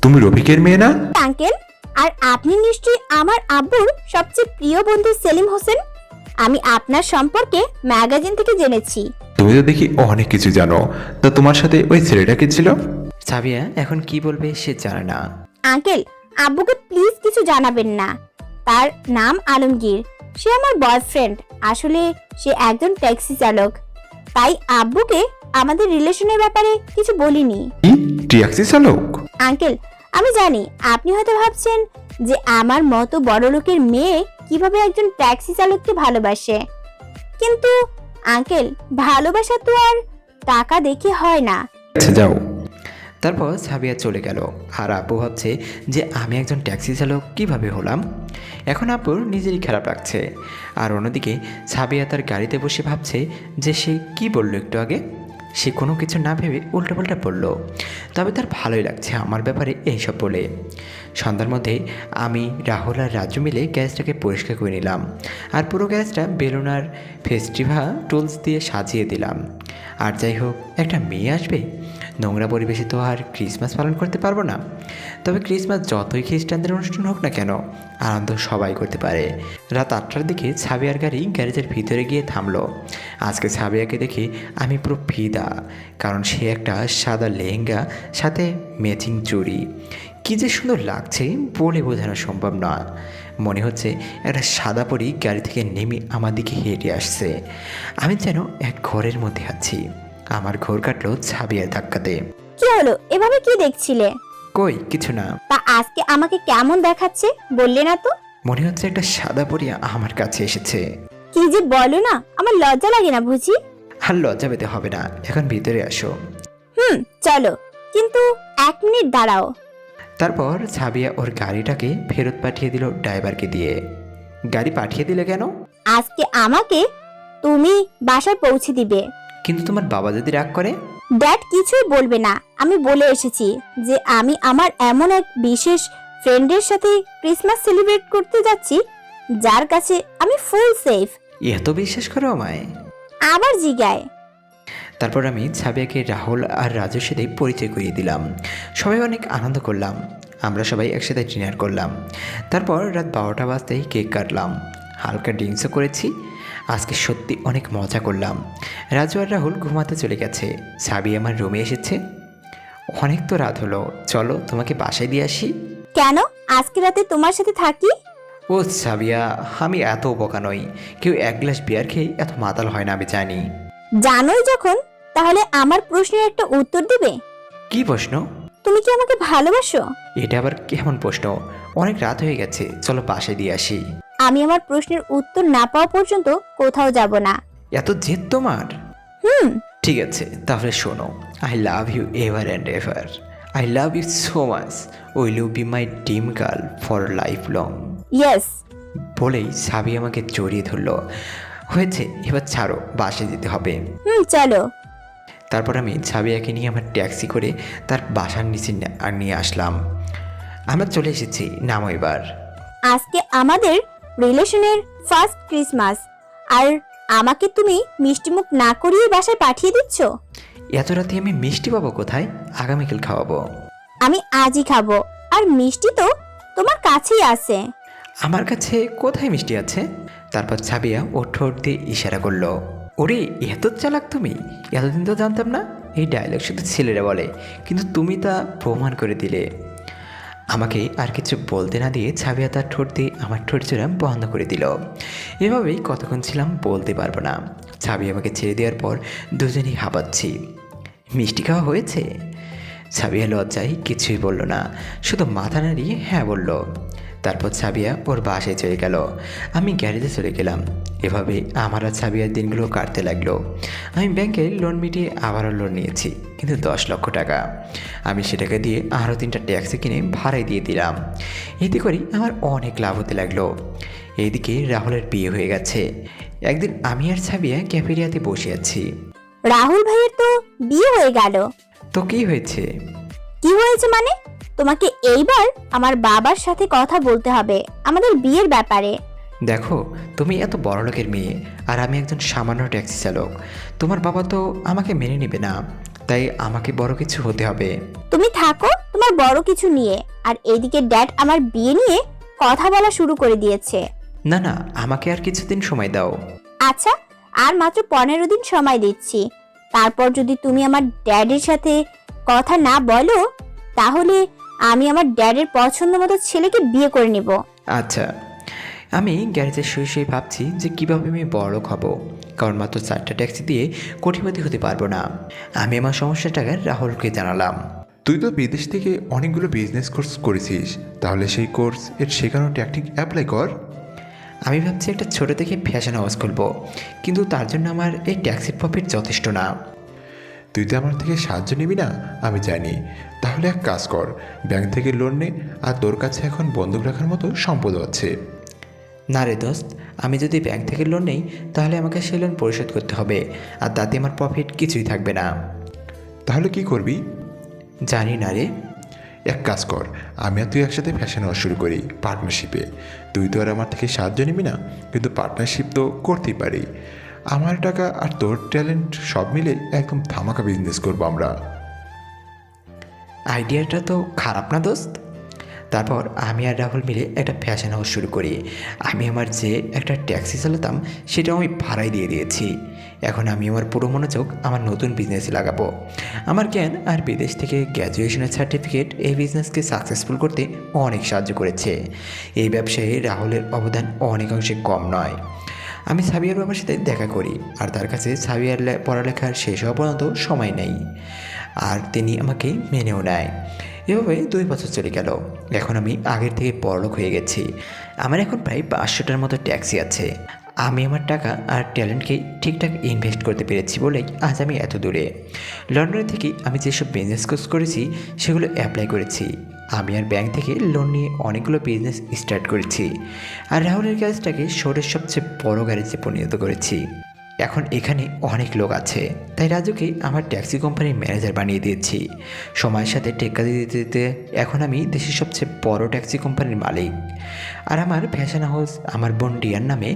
S2: তুমি রফিকের মেয়ে না?
S7: আঙ্কেল, আর আপনি নিশ্চয়ই আমার আব্বুর সবচেয়ে প্রিয় বন্ধু সেলিম হোসেন। আমি আপনার সম্পর্কে ম্যাগাজিন থেকে জেনেছি।
S2: তুমি তো দেখি অনেক কিছু জানো। তা তোমার সাথে ওই ছেলেটা কে ছিল?
S5: ছাবিয়া এখন কি বলবে সে জানে না।
S7: আঙ্কেল, আব্বুকে প্লিজ কিছু জানাবেন না। তার নাম আলমগীর, সে আমার বয়ফ্রেন্ড। আসলে সে একজন ট্যাক্সি চালক, তাই আব্বুকে আমাদের রিলেশনের ব্যাপারে কিছু বলিনি।
S2: কি ট্যাক্সি চালক?
S7: আঙ্কেল, আমি জানি আপনি হয়তো ভাবছেন যে আমার মতো বড় লোকের মেয়ে কিভাবে একজন ট্যাক্সি চালককে ভালোবাসে, কিন্তু আঙ্কেল ভালোবাসা তো আর টাকা দেখে হয় না।
S2: আচ্ছা যাও।
S5: তারপর ছাবিয়া চলে গেল। আর আব্বু ভাবছে যে আমি একজন ট্যাক্সি চালক কীভাবে হলাম। এখন আব্বুর নিজেরই খারাপ লাগছে। আর অন্যদিকে ছাবিয়া তার গাড়িতে বসে ভাবছে যে সে কি বলল একটু আগে। সে কোনো কিছু না ভেবে উল্টাপাল্টা বলল, তবে তার ভালোই লাগছে আমার ব্যাপারে এইসব বলে। সন্ধ্যার মধ্যে আমি, রাহুল আর রাজু মিলে গ্যাসটাকে পরিষ্কার করে নিলাম আর পুরো গ্যাসটা বেলুন আর ফেস্টিভা টুলস দিয়ে সাজিয়ে দিলাম। আর যাই হোক, একটা মেয়ে আসবে, নোংরা পরিবেশে তো আর ক্রিসমাস পালন করতে পারবো না। তবে ক্রিসমাস যতই খ্রিস্টানদের অনুষ্ঠান হোক না কেন, আনন্দ সবাই করতে পারে। রাত 8টার দিকে ছাবিয়ার গাড়ি গ্যারেজের ভিতরে গিয়ে থামলো। আজকে ছাবিয়াকে দেখে আমি পুরো ফিদা, কারণ সে একটা সাদা লেহেঙ্গা সাথে ম্যাচিং চুড়ি। কী যে সুন্দর লাগছে বলে বোঝানো সম্ভব না। মনে হচ্ছে একটা সাদা পরি গাড়ি থেকে নেমে আমার দিকে হেঁটে আসছে। আমি যেন এক ঘরের মধ্যে আছি। আমার ঘোর কাটলো ছাবিয়ার ধাক্কাতে।
S7: কি হলো, এভাবে কি দেখছিলে?
S5: কই কিছু না।
S7: তা আজকে আমাকে কেমন দেখাচ্ছে বললে না তো?
S5: মনে হচ্ছে একটা সাদা পরি আমার কাছে এসেছে।
S7: কি যে বলো না, আমার লজ্জা লাগে না বুঝি?
S5: আর লজ্জা পেতে হবে না, এখন ভিতরে আসো।
S7: চলো, কিন্তু 1 মিনিট দাঁড়াও।
S5: তারপর ছাবিয়া ওর গাড়িটাকে ফেরত পাঠিয়ে দিল ড্রাইভারকে দিয়ে। গাড়ি পাঠিয়ে দিলে কেন?
S7: আজকে আমাকে তুমি বাসায় পৌঁছে দিবে।
S5: কিন্তু তোমার বাবা যদি রাগ করে?
S7: ড্যাড কিছুই বলবে না। আমি বলে এসেছি যে আমি আমার এমন এক বিশেষ ফ্রেন্ডের সাথে ক্রিসমাস সেলিব্রেট করতে যাচ্ছি যার কাছে আমি ফুল সেফ।
S5: এত বিশ্বাস করো আমায়?
S7: আবার জিগায়।
S5: তারপর আমি ছাবিয়াকে রাহুল আর রাজুর সাথে পরিচয় করিয়ে দিলাম। সবাই অনেক আনন্দ করলাম। আমরা সবাই একসাথে ডিনার করলাম। তারপর রাত 12টা বাজতেই কেক কাটলাম, হালকা ড্রিঙ্কসও করেছি। আজকে সত্যি অনেক মজা করলাম। রাজু আর রাহুল ঘুমাতে চলে গেছে। ছাবি আমার রুমে এসেছে। অনেক তো রাত হলো, চলো তোমাকে বাসায় দিয়ে আসি।
S7: কেন আজকে রাতে তোমার সাথে থাকি?
S5: ও ছাবিয়া, আমি এত বোকা নই। কেউ 1 গ্লাস বিয়ার খেয়ে এত মাতাল হয় না, আমি জানি।
S7: জানোই যখন, তাহলে আমার প্রশ্নের একটা উত্তর দিবে।
S5: কি প্রশ্ন?
S7: তুমি কি আমাকে ভালোবাসো?
S5: এটা আবার কেমন প্রশ্ন? অনেক রাত হয়ে গেছে, চলো বাসায় দিয়ে আসি।
S7: আমি আমার প্রশ্নের উত্তর না পাওয়া পর্যন্ত কোথাও যাব না।
S5: এত জেদ তোমার? ঠিক আছে, তাহলে শোনো। I love you ever and ever. I love you so much. Will you be my dream girl for life long?
S7: Yes.
S5: বলেই সাবি আমাকে জড়িয়ে ধরলো। হয়েছে, এবার ছাড়ো, বাসায় যেতে হবে।
S7: চলো।
S5: তারপর আমি ছাবিয়াকে নিয়ে আমার ট্যাক্সি করে তার বাসার নিচে নিয়ে আসলাম। আমরা চলে এসেছি, নামো এবার।
S7: আজকে আমাদের রিলেশনের ফার্স্ট ক্রিসমাস, আর আমাকে তুমি মিষ্টিমুখ না করিয়ে বাসায় পাঠিয়ে দিচ্ছ?
S5: এত রাতে আমি মিষ্টি পাবো কোথায়? আগামীকাল খাওয়াবো।
S7: আমি আজই খাবো। আর মিষ্টি তো তোমার কাছেই আছে।
S5: আমার কাছে কোথায় মিষ্টি আছে? তারপর ছাবিয়া ও ঠোঁট দিয়ে ইশারা করলো। ওরে, এত চালাক তুমি! এতদিন তো জানতাম না। এই ডায়লগ শুধু ছেলেরা বলে, কিন্তু তুমি তা প্রমাণ করে দিলে। আমাকে আর কিছু বলতে না দিয়ে ছাবিয়া তার ঠোঁট দিয়ে আমার ঠোঁট জোড়া বন্ধ করে দিল। এভাবেই কতক্ষণ ছিলাম বলতে পারবো না। ছাবিয়া আমাকে ছেড়ে দেওয়ার পর দুজনেই হাঁপাচ্ছি। মিষ্টি খাওয়া হয়েছে? ছাবিয়া লজ্জায় কিছুই বলল না, শুধু মাথা নাড়িয়ে হ্যাঁ বলল। তারপর ছাবিয়া ওর বাসায় চলে গেল, আমি গ্যারেজে চলে গেলাম। এভাবে আমার আর ছাবিয়ার দিনগুলো কাটতে লাগলো। আমি ব্যাংকে লোন মিটিয়ে আবারও লোন নিয়েছি, কিন্তু 10 লক্ষ টাকা। আমি সেটাকে দিয়ে আরও 3টা ট্যাক্সি কিনে ভাড়ায় দিয়ে দিলাম। এতে করে আমার অনেক লাভ হতে লাগলো। এইদিকে রাহুলের বিয়ে হয়ে গেছে। একদিন আমি আর ছাবিয়া ক্যাফেরিয়াতে বসে আছি।
S7: রাহুল ভাইয়ের তো বিয়ে হয়ে গেল।
S5: তো কি হয়েছে?
S7: কি হয়েছে মানে? তোমাকে এইবার আমার বাবার সাথে কথা বলতে হবে আমাদের বিয়ের ব্যাপারে।
S5: দেখো, তুমি এত বড় লোকের মেয়ে, আর আমি একজন সামান্য ট্যাক্সি চালক। তোমার বাবা তো আমাকে মেনে নেবে না, তাই আমাকে বড় কিছু হতে হবে।
S7: তুমি থাকো তোমার বড় কিছু নিয়ে, আর এইদিকে ড্যাড আমার বিয়ে নিয়ে কথা বলা শুরু করে দিয়েছে।
S5: না না, আমাকে আর কিছুদিন সময় দাও।
S7: আচ্ছা, আর মাত্র 15 দিন সময় দিচ্ছি। তারপর যদি তুমি আমার ড্যাডের সাথে কথা না বলো, তাহলে আমি আমার ড্যাডের পছন্দ মতো ছেলেকে বিয়ে করে নেব।
S5: আচ্ছা। আমি গ্যারেজে শুয়ে শুয়ে ভাবছি যে কীভাবে আমি বড়লোক হব, কারণ মাত্র 4টা ট্যাক্সি দিয়ে কোটিপতি হতে পারবো না। আমি আমার সমস্যাটাকে রাহুলকে জানালাম।
S2: তুই তো বিদেশ থেকে অনেকগুলো বিজনেস কোর্স করেছিস, তাহলে সেই কোর্স এর শেখানো টেকনিক অ্যাপ্লাই কর।
S5: আমি ভাবছি একটা ছোটো থেকে ফ্যাশন হাউস খুলবো, কিন্তু তার জন্য আমার এই ট্যাক্সির প্রফিট যথেষ্ট না।
S2: তুই তো আমার থেকে সাহায্য নিবি না, আমি জানি। তাহলে এক কাজ কর, ব্যাংক থেকে লোন নে, আর তোর কাছে এখন বন্ধক রাখার মতো সম্পদ আছে।
S5: না রে দোস্ত, আমি যদি ব্যাংক থেকে লোন নেই তাহলে আমাকে সেই লোন পরিশোধ করতে হবে, আর তাতে আমার প্রফিট কিছুই থাকবে না।
S2: তাহলে কি করবি?
S5: জানি না রে।
S2: এক কাজ কর, আমি আর তুই একসাথে ফ্যাশন হাউস শুরু করি পার্টনারশিপে। তুই তো আর আমার থেকে সাহায্য নিবি না, কিন্তু পার্টনারশিপ তো করতেই পারি। আমার টাকা আর তোর ট্যালেন্ট সব মিলে একদম ধামাকা বিজনেস করবো আমরা।
S5: আইডিয়াটা তো খারাপ না দোস্ত। তারপর আমি আর রাহুল মিলে একটা ফ্যাশন হাউস শুরু করি। আমি আমার যে একটা ট্যাক্সি চালাতাম সেটাও আমি ভাড়াই দিয়ে দিয়েছি। এখন আমি আমার পুরো মনোযোগ আমার নতুন বিজনেসে লাগাবো। আমার জ্ঞান আর বিদেশ থেকে গ্র্যাজুয়েশনের সার্টিফিকেট এই বিজনেসকে সাকসেসফুল করতে অনেক সাহায্য করেছে। এই ব্যবসায়ে রাহুলের অবদান অনেকাংশে কম নয়। আমি সাবিয়ার বাবার সাথে দেখা করি, আর তার কাছে সাবিয়ার পড়ালেখার শেষ হওয়া পর্যন্ত সময় নেই, আর তিনি আমাকে মেনেও নেয়। এভাবে 2 বছর চলে গেল। এখন আমি আগের থেকে বড়লোক হয়ে গেছি। আমার এখন প্রায় 500টার মতো ট্যাক্সি আছে। আমি আমার টাকা আর ট্যালেন্টকে ঠিকঠাক ইনভেস্ট করতে পেরেছি বলেই আজ আমি এত দূরে। লন্ডনে থেকে আমি যেসব বিজনেস কোর্স করেছি সেগুলো অ্যাপ্লাই করেছি। আমি আর ব্যাংক থেকে লোন নিয়ে অনেকগুলো বিজনেস স্টার্ট করেছি, আর রাহুলের গ্যারেজটাকে শহরের সবচেয়ে বড় গ্যারেজে পরিণত করেছি। এখন এখানে অনেক লোক আছে, তাই রাজুকে আমার ট্যাক্সি কোম্পানির ম্যানেজার বানিয়ে দিয়েছি। সময়ের সাথে টেক্কা দিতে দিতে এখন আমি দেশের সবচেয়ে বড় ট্যাক্সি কোম্পানির মালিক। আর আমার ফ্যাশন হাউস আমার বোন রিয়ার নামে,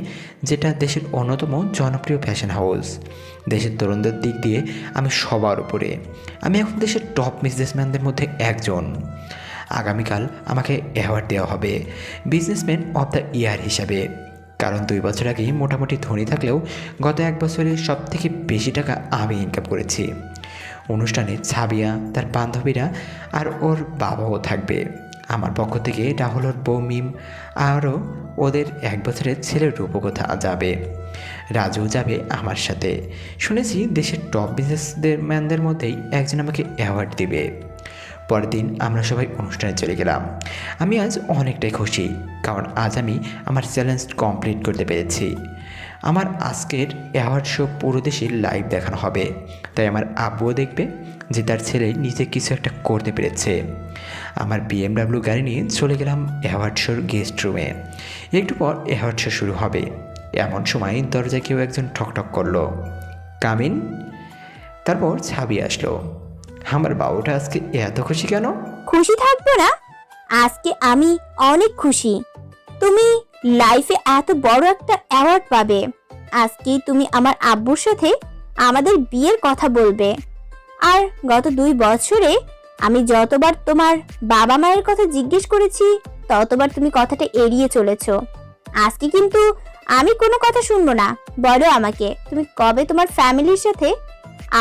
S5: যেটা দেশের অন্যতম জনপ্রিয় ফ্যাশন হাউস। দেশের তরুণদের দিক দিয়ে আমি সবার উপরে। আমি এখন দেশের টপ বিজনেসম্যানদের মধ্যে একজন। আগামীকাল আমাকে অ্যাওয়ার্ড দেওয়া হবে বিজনেসম্যান অফ দ্য ইয়ার হিসাবে। কারণ 2 বছর আগে মোটামুটি ধনী থাকলেও গত 1 বছরে সবথেকে বেশি টাকা আমি ইনকাম করেছি। অনুষ্ঠানে ছাবিয়া, তার বান্ধবীরা আর ওর বাবাও থাকবে। আমার পক্ষ থেকে রাহুল, ওর বউ মিম, আরও ওদের 1 বছরের ছেলের রূপকথা যাবে। রাজু যাবে আমার সাথে। শুনেছি দেশের টপ বিজনেসম্যানদের মধ্যেই একজন আমাকে অ্যাওয়ার্ড দিবে। পরের দিন আমরা সবাই অনুষ্ঠানে চলে গেলাম। আমি আজ অনেকটাই খুশি, কারণ আজ আমি আমার চ্যালেঞ্জ কমপ্লিট করতে পেরেছি। আমার আজকের অ্যাওয়ার্ড শো পুরো দেশে লাইভ দেখানো হবে, তাই আমার আব্বুও দেখবে যে তার ছেলে নিজে কিছু একটা করতে পেরেছে। আমার BMW গাড়ি নিয়ে চলে গেলাম অ্যাওয়ার্ড শোর গেস্ট রুমে। একটু পর অ্যাওয়ার্ড শো শুরু হবে। এমন সময় দরজায় কেউ একজন ঠকঠক করলো, কামিন। তারপর ছাবি আসলো। আমার বাবুটা আজকে এত খুশি কেন?
S7: খুশি থাকবো না? আজকে আমি অনেক খুশি। তুমি লাইফে এত বড় একটা অ্যাওয়ার্ড পাবে। আজকেই তুমি আমার আব্বুর সাথে আমাদের বিয়ের কথা বলবে। আর গত 2 বছরে আমি যতবার তোমার বাবা মায়ের কথা জিজ্ঞেস করেছি ততবার তুমি কথাটা এড়িয়ে চলেছো। আজকে কিন্তু আমি কোনো কথা শুনবো না। বলো আমাকে, তুমি কবে তোমার ফ্যামিলির সাথে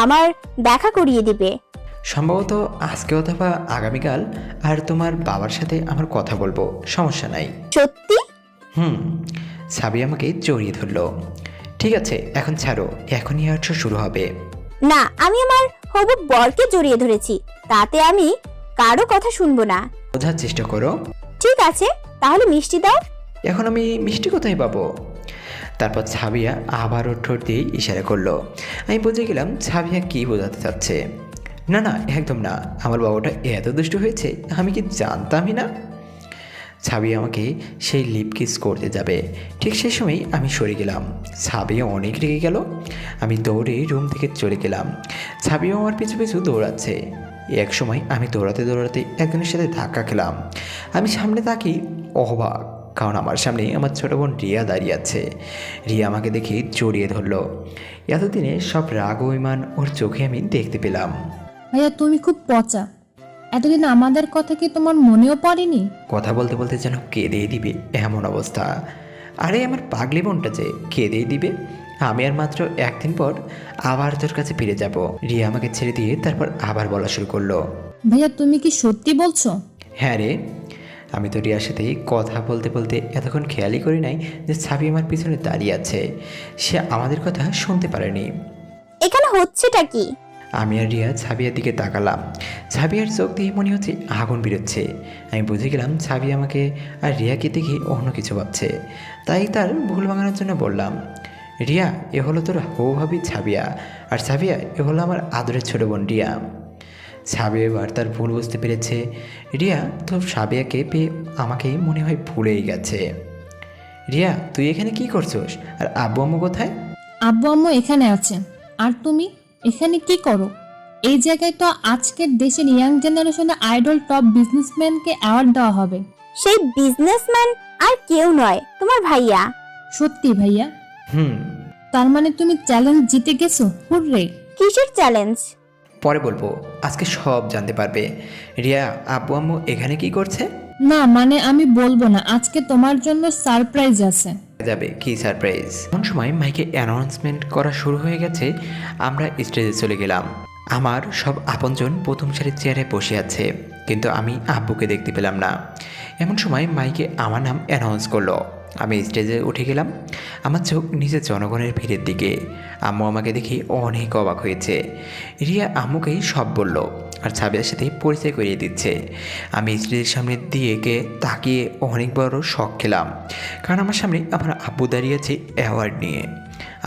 S7: আমার দেখা করিয়ে দিবে?
S5: সম্ভবত আজকে অথবা আগামীকাল। আর তোমার বাবার সাথে আমার কথা বলবো, সমস্যা নাই।
S7: সত্যি?
S5: সাবি আমাকে জড়িয়ে ধরলো। ঠিক আছে, এখন ছাড়ো, এখনই অ্যাওয়ার্ড শো শুরু হবে।
S7: না, আমি আমার হবু বরকে জড়িয়ে ধরেছি, তাতে আমি কারো কথা শুনবো না।
S5: বোঝার চেষ্টা করো।
S7: ঠিক আছে, তাহলে মিষ্টি দাও।
S5: এখন আমি মিষ্টি কোথায় পাবো? তারপর ছাবিয়া আবারও ঠোঁট দিয়ে ইশারা করলো। আমি বুঝে গেলাম ছাবিয়া কী বোঝাতে চাচ্ছে। না না, একদম না, আমার বাবাটা এত দুষ্ট হয়েছে আমি কি জানতামই না। ছাবিয়া আমাকে সেই লিপ কিস করতে যাবে, ঠিক সেই সময় আমি সরে গেলাম। ছাবিয়া অনেক রেগে গেল। আমি দৌড়ে রুম থেকে চলে গেলাম। ছাবিয়া আমার পিছু পিছু দৌড়াচ্ছে। এক সময় আমি দৌড়াতে দৌড়াতে একজনের সাথে ধাক্কা খেলাম। আমি সামনে তাকিয়ে অবাক, কারণ আমার সামনে আমার ছোটো বোন রিয়া দাঁড়িয়ে আছে। রিয়া আমাকে দেখে জড়িয়ে ধরলো। এতদিনে সব রাগ অভিমান ওর চোখে আমি দেখতে পেলাম।
S4: ভাইয়া তুমি খুব পচা। এতদিন আমাদের কথা কি তোমার মনেও পড়েনি?
S5: কথা বলতে বলতে যেন কেঁদেই দিবে এমন অবস্থা। আরে আমার পাগলি বোনটা যে কেঁদেই দিবে। আমি আর মাত্র 1 দিন পর আবার তোর কাছে ফিরে যাব। রিয়া আমাকে ছেড়ে দিয়ে তারপর আবার বলা শুরু করলো।
S4: ভাইয়া তুমি কি সত্যি বলছো?
S5: হ্যাঁ রে, আমি তো রিয়ার সাথে কথা বলতে বলতে এতক্ষণ খেয়ালই করি নাই যে ছাবি আমার পিছনে দাঁড়িয়ে আছে। সে আমাদের কথা শুনতে পারেনি।
S7: এখানে হচ্ছেটা কি?
S5: আমি আর রিয়া ছাবিয়ার দিকে তাকালাম। ছাবিয়ার চোখ দিয়ে মনে হচ্ছে আগুন বেরোচ্ছে। আমি বুঝে গেলাম ছাবি আমাকে আর রিয়াকে দেখে অন্য কিছু ভাবছে। তাই তার ভুল ভাঙানোর জন্য বললাম, রিয়া, এ হলো তোর হবু ভাবি ছাবিয়া, আর ছাবিয়া এ হলো আমার আদরের ছোটো বোন রিয়া। ছাবিয়া এবার তার ভুল বুঝতে পেরেছে। রিয়া তো ছাবিয়াকে পেয়ে আমাকে মনে হয় ভুলেই গেছে। রিয়া, তুই এখানে কি করছোস? আর আব্বু আম্মু কোথায়?
S4: আব্বু আম্মু এখানে আছেন। আর তুমি এখানে কি করো? এই জায়গায় তো আজকের দেশের ইয়াং জেনারেশনের আইডল টপ বিজনেসম্যানকে অ্যাওয়ার্ড দেওয়া হবে।
S7: সেই বিজনেসম্যান আর কেউ নয়, তোমার ভাইয়া।
S4: সত্যি ভাইয়া?
S5: হুম।
S4: তার মানে তুমি চ্যালেঞ্জ জিতে গেছো? হুররে!
S7: কিসের চ্যালেঞ্জ?
S5: পরে বলবো, আজকে সব জানতে পারবে। রিয়া, আব্বু আম্মু এখানে কি করছে?
S4: না মানে আমি বলবো না, আজকে তোমার জন্য সারপ্রাইজ আছে।
S5: যাবে কি সারপ্রাইজ? এমন সময় মাইকে অ্যানাউন্সমেন্ট করা শুরু হয়ে গেছে। আমরা স্টেজে চলে গেলাম। আমার সব আপনজন প্রথম সারির চেয়ারে বসে আছে, কিন্তু আমি আব্বুকে দেখতে পেলাম না। এমন সময় মাইকে আমার নাম অ্যানাউন্স করলো। আমি স্টেজে উঠে গেলাম। আমার চোখ নিজের জনগণের ভিড়ের দিকে। আম্মু আমাকে দেখে অনেক অবাক হয়েছে। রিয়া আম্মুকেই সব বলল আর ছাবিয়ার সাথে পরিচয় করিয়ে দিচ্ছে। আমি স্টেজের সামনে দিয়ে তাকিয়ে অনেক বড় শখ খেলাম, কারণ আমার সামনে আমার আব্বু দাঁড়িয়ে আছে অ্যাওয়ার্ড নিয়ে।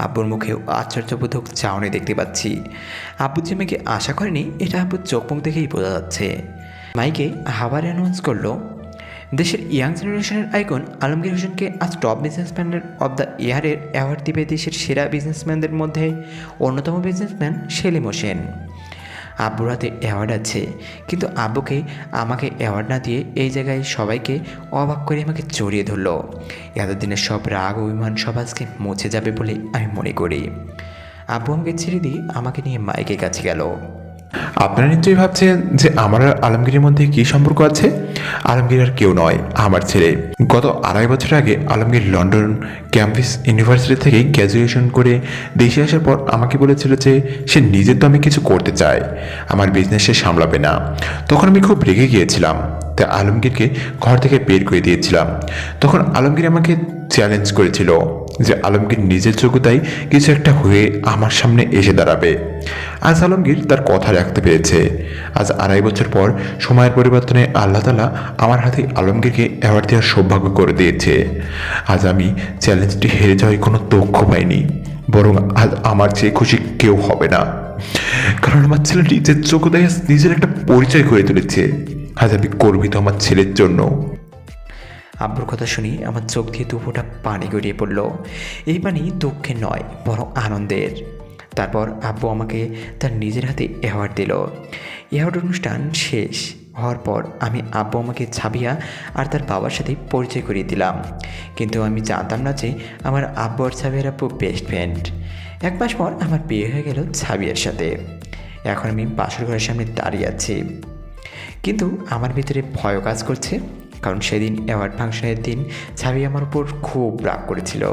S5: আব্বুর মুখেও আশ্চর্যবোধক চাউনি দেখতে পাচ্ছি। আব্বু যে মেয়েকে আশা করেনি এটা আব্বুর চোখ মুখ দেখেই বোঝা যাচ্ছে। মাইকে আবার অ্যানাউন্স করলো, দেশের ইয়াং জেনারেশনের আইকন আলমগীর হোসেনকে আজ টপ বিজনেসম্যান অব দ্য ইয়ারের অ্যাওয়ার্ড দিবে দেশের সেরা বিজনেসম্যানদের মধ্যে অন্যতম বিজনেসম্যান সেলিম হোসেন। আব্বুর হাতে অ্যাওয়ার্ড আছে, কিন্তু আব্বুকে আমাকে অ্যাওয়ার্ড না দিয়ে এই জায়গায় সবাইকে অবাক করে আমাকে জড়িয়ে ধরলো। এতদিনের সব রাগ অভিমান সব আজকে মুছে যাবে বলে আমি মনে করি। আব্বু আমাকে ছেড়ে দিয়ে আমাকে নিয়ে মাইকের কাছে গেল।
S2: আপনারা নিশ্চয়ই ভাবছেন যে আমার আর আলমগীরের মধ্যে কী সম্পর্ক আছে। আলমগীর আর কেউ নয়, আমার ছেলে। গত 2.5 বছর আগে আলমগীর লন্ডন ক্যাম্ব্রিজ ইউনিভার্সিটি থেকে গ্র্যাজুয়েশন করে দেশে আসার পর আমাকে বলেছিল যে সে নিজের দমে কিছু করতে চায়, আমার বিজনেস সে সামলাবে না। তখন আমি খুব রেগে গিয়েছিলাম, তাই আলমগীরকে ঘর থেকে বের করে দিয়েছিলাম। তখন আলমগীর আমাকে চ্যালেঞ্জ করেছিল যে আলমগীর নিজের যোগ্যতায় কিছু একটা হয়ে আমার সামনে এসে দাঁড়াবে। আজ আলমগীর তার কথা রাখতে পেরেছে। আজ 2.5 বছর পর সময়ের পরিবর্তনে আল্লাহ তাআলা আমার হাতে আলমগীরকে অ্যাওয়ার্ড দেওয়ার সৌভাগ্য করে দিয়েছে। আজ আমি চ্যালেঞ্জটি হেরে যাওয়ায় কোনো দুঃখ পাইনি, বরং আজ আমার চেয়ে খুশি কেউ হবে না, কারণ আমার ছেলে নিজের যোগ্যতায় নিজের একটা পরিচয় করে তুলেছে। আজ আমি গর্বিত আমার ছেলের জন্য।
S5: আব্বুর কথা শুনি আমার চোখ দিয়ে দুফোঁটা পানি গড়িয়ে পড়ল। এই পানি দুঃখের নয়, বরং আনন্দের। তারপর আব্বু আমাকে তার নিজের হাতে অ্যাওয়ার্ড দিল। অ্যাওয়ার্ড অনুষ্ঠান শেষ হওয়ার পর আমি আব্বু আমাকে ছাবিয়া আর তার বাবার সাথে পরিচয় করিয়ে দিলাম। কিন্তু আমি জানতাম না যে আমার আব্বু আর ছাবিয়ার আব্বু বেস্ট ফ্রেন্ড। 1 মাস পর আমার বিয়ে হয়ে গেল ছাবিয়ার সাথে। এখন আমি বাসর ঘরের সামনে দাঁড়িয়ে আছি, কিন্তু আমার ভিতরে ভয়ও কাজ করছে, কারণ সেদিন অ্যাওয়ার্ড ফাংশনের দিন ছাবি আমার উপর খুব রাগ করেছিল,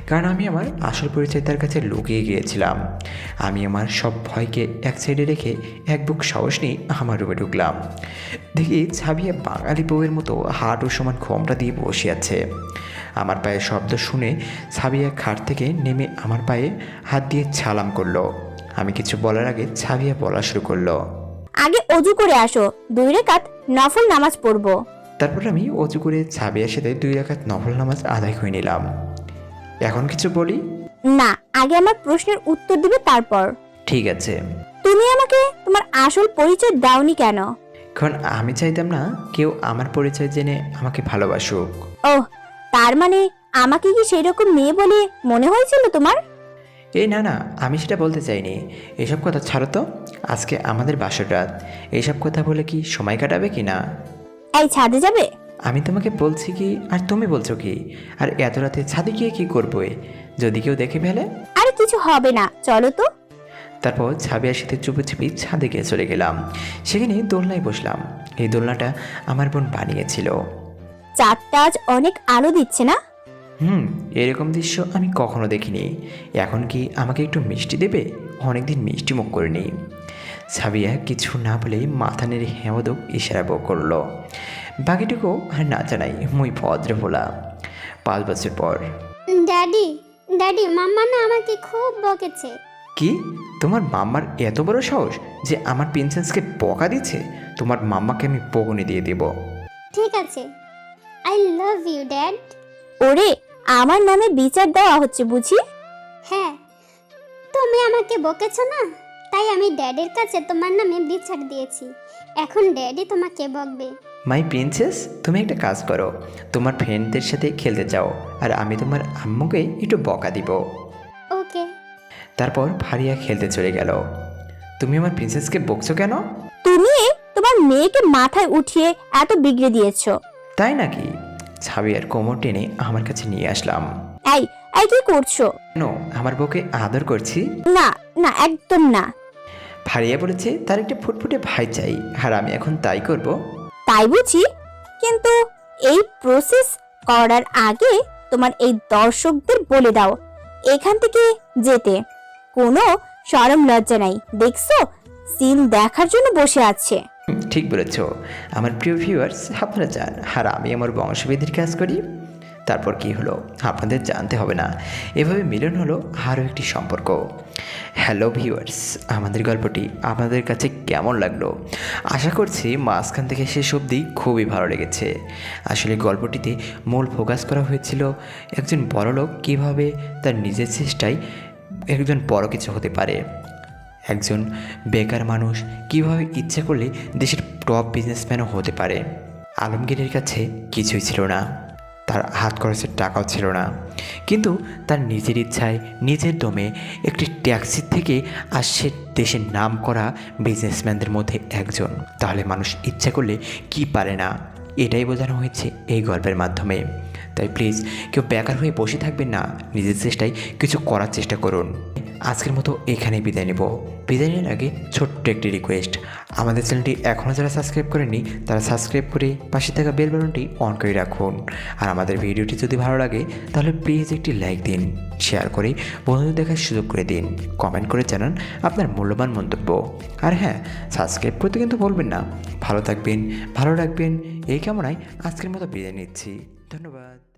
S5: কারণ আমি আমার আসল পরিচয় তার কাছে লুকিয়ে গিয়েছিলাম। আমি আমার সব ভয়কে এক সাইডে রেখে এক বুক সাহস নিয়ে আমার রুমে ঢুকলাম। দেখি ছাবিয়া বাঙালি বউয়ের মতো হাঁটু সমান ঘোমটা দিয়ে বসে আছে। আমার পায়ের শব্দ শুনে ছাবিয়া খাট থেকে নেমে আমার পায়ে হাত দিয়ে সালাম করলো। আমি কিছু বলার আগে ছাবিয়া বলা শুরু করলো,
S7: আগে অজু করে আসো, 2 রাকাত নফল নামাজ পড়বো।
S5: তারপর আমি অজু করে ছাবিয়ার সাথে 2 রাকাত নফল নামাজ আদায় করে নিলাম। এখন কিছু বলি?
S7: না, আগে আমার প্রশ্নের উত্তর দিবে তারপর।
S5: ঠিক আছে।
S7: তুমি আমাকে তোমার আসল পরিচয় দাওনি কেন?
S5: কারণ আমি চাইতাম না কেউ আমার পরিচয় জেনে আমাকে ভালোবাসুক।
S7: ওহ, তার মানে আমাকে কি সেই রকম মেয়ে বলে মনে হয়েছিল তোমার?
S5: এই না না, আমি সেটা বলতে চাইনি। এসব কথা ছাড়ো তো, আজকে আমাদের বাসর রাত। এইসব কথা বলে কি সময় কাটাবে কি না?
S7: এই ছাদে যাবে?
S5: আমি তোমাকে বলছি কি আর তুমি বলছো কি? আর এত রাতে ছাদে গিয়ে কি করবে যদি কেউ দেখে ফেলে?
S7: আরে কিছু হবে না, চলো তো।
S5: তারপর ছাবিয়ার সাথে চুপি চুপি ছাদে গিয়ে চলে গেলাম। সেখানে দোলনায় বসলাম। এই দোলনাটা আমার বোন বানিয়েছিল।
S7: চাঁদটা আজ অনেক আলো দিচ্ছে না?
S5: এরকম দৃশ্য আমি কখনো দেখিনি। এখন কি আমাকে একটু মিষ্টি দেবে? অনেকদিন মিষ্টি মুখ করিনি। ছাবিয়া কিছু না বলেই মাথা নেড়ে হেমদক ইশারা করলো। বাকিটুকু আর না জানাই মুই ভদ্র ভোলা। 5 বছর পর।
S8: ড্যাডি ড্যাডি মাম্মা না আমাকে খুব বকেছে।
S5: কি? তোমার মাম্মার এত বড় সাহস যে আমার প্রিন্সেসকে বকা দিচ্ছে? তোমার মাম্মাকে আমি বকুনি দিয়ে দেব।
S8: ঠিক আছে, আই লাভ ইউ ড্যাড।
S7: ওরে, আমার নামে বিচার দেওয়া হচ্ছে বুঝি?
S8: হ্যাঁ, তুমি আমাকে বকেছো না, তাই আমি ড্যাডির কাছে তোমার নামে বিচার দিয়েছি। এখন ড্যাডি তোমাকে বকবে।
S5: মাই প্রিন্সেস, তুমি একটা কাজ করো, তোমার ফ্রেন্ডদের সাথে খেলতে যাও, আর আমি তোমার আম্মুকে একটু বকা দিব।
S8: ওকে।
S5: তারপর ফারিয়া খেলতে চলে গেল। তুমি আমার প্রিন্সেসকে বকছো কেন?
S7: তুমি তোমার মেয়েকে মাথায় উঠিয়ে এত বিগড়ে দিয়েছো।
S5: তাই নাকি? ছাবিয়ার কোমর টেনে আমার কাছে নিয়ে আসলাম।
S7: এই এই কি করছো?
S5: কেন, আমার বউকে আদর করছি।
S7: না না, একদম না।
S5: ফারিয়া বলেছে তার একটা ফুটফুটে ভাই চাই, আর আমি এখন তাই করব।
S7: তাই বুঝি? কিন্তু এই প্রসেস করার আগে তোমার এই দর্শকদের বলে দাও এখান থেকে যেতে। কোনো শরম লজ্জা নাই, দেখছো সিন দেখার জন্য বসে আছে।
S5: ঠিক বলেছ। আমার প্রিয় ভিউয়ার্স, আপনারা চান আর আমি আমার বংশবৃদ্ধির কাজ করি? তারপর কি হলো আপনাদের জানতে হবে না। এভাবে মিলন হলো আরও একটি সম্পর্ক। হ্যালো ভিউয়ার্স, আমাদের গল্পটি আপনাদের কাছে কেমন লাগলো? আশা করছি মাঝখান থেকে শেষ অবধি খুবই ভালো লেগেছে। আসলে গল্পটিতে মূল ফোকাস করা হয়েছিল একজন বড়লোক কীভাবে তার নিজের চেষ্টায় একজন বড় কিছু হতে পারে, একজন বেকার মানুষ কীভাবে ইচ্ছে করলে দেশের টপ বিজনেসম্যানও হতে পারে। আলমগীরের কাছে কিছুই ছিল না, তার হাত খরচের টাকাও ছিল না, কিন্তু তার নিজের ইচ্ছায় নিজের দমে একটি ট্যাক্সি থেকে আসছে দেশের নাম করা বিজনেসম্যানদের মধ্যে একজন। তাহলে মানুষ ইচ্ছা করলে কি পারে না, এটাই বোঝানো হয়েছে এই গল্পের মাধ্যমে। তাই প্লিজ কেউ বেকার হয়ে বসে থাকবেন না, নিজের চেষ্টায় কিছু করার চেষ্টা করুন। আজকের মতো এখানেই বিদায় নেব। বিদায় নেওয়ার আগে ছোট্ট একটি রিকোয়েস্ট, আমাদের চ্যানেলটি এখনও যারা সাবস্ক্রাইব করেননি তারা সাবস্ক্রাইব করে পাশে থাকা বেল বাটনটি অন করে রাখুন। আর আমাদের ভিডিওটি যদি ভালো লাগে তাহলে প্লিজ একটি লাইক দিন, শেয়ার করে বন্ধুদের দেখার সুযোগ করে দিন, কমেন্ট করে জানান আপনার মূল্যবান মন্তব্য। আর হ্যাঁ, সাবস্ক্রাইব করতে কিন্তু বলবেন না। ভালো থাকবেন, ভালো রাখবেন, এই কামনায় আজকের মতো বিদায় নিচ্ছি। ধন্যবাদ।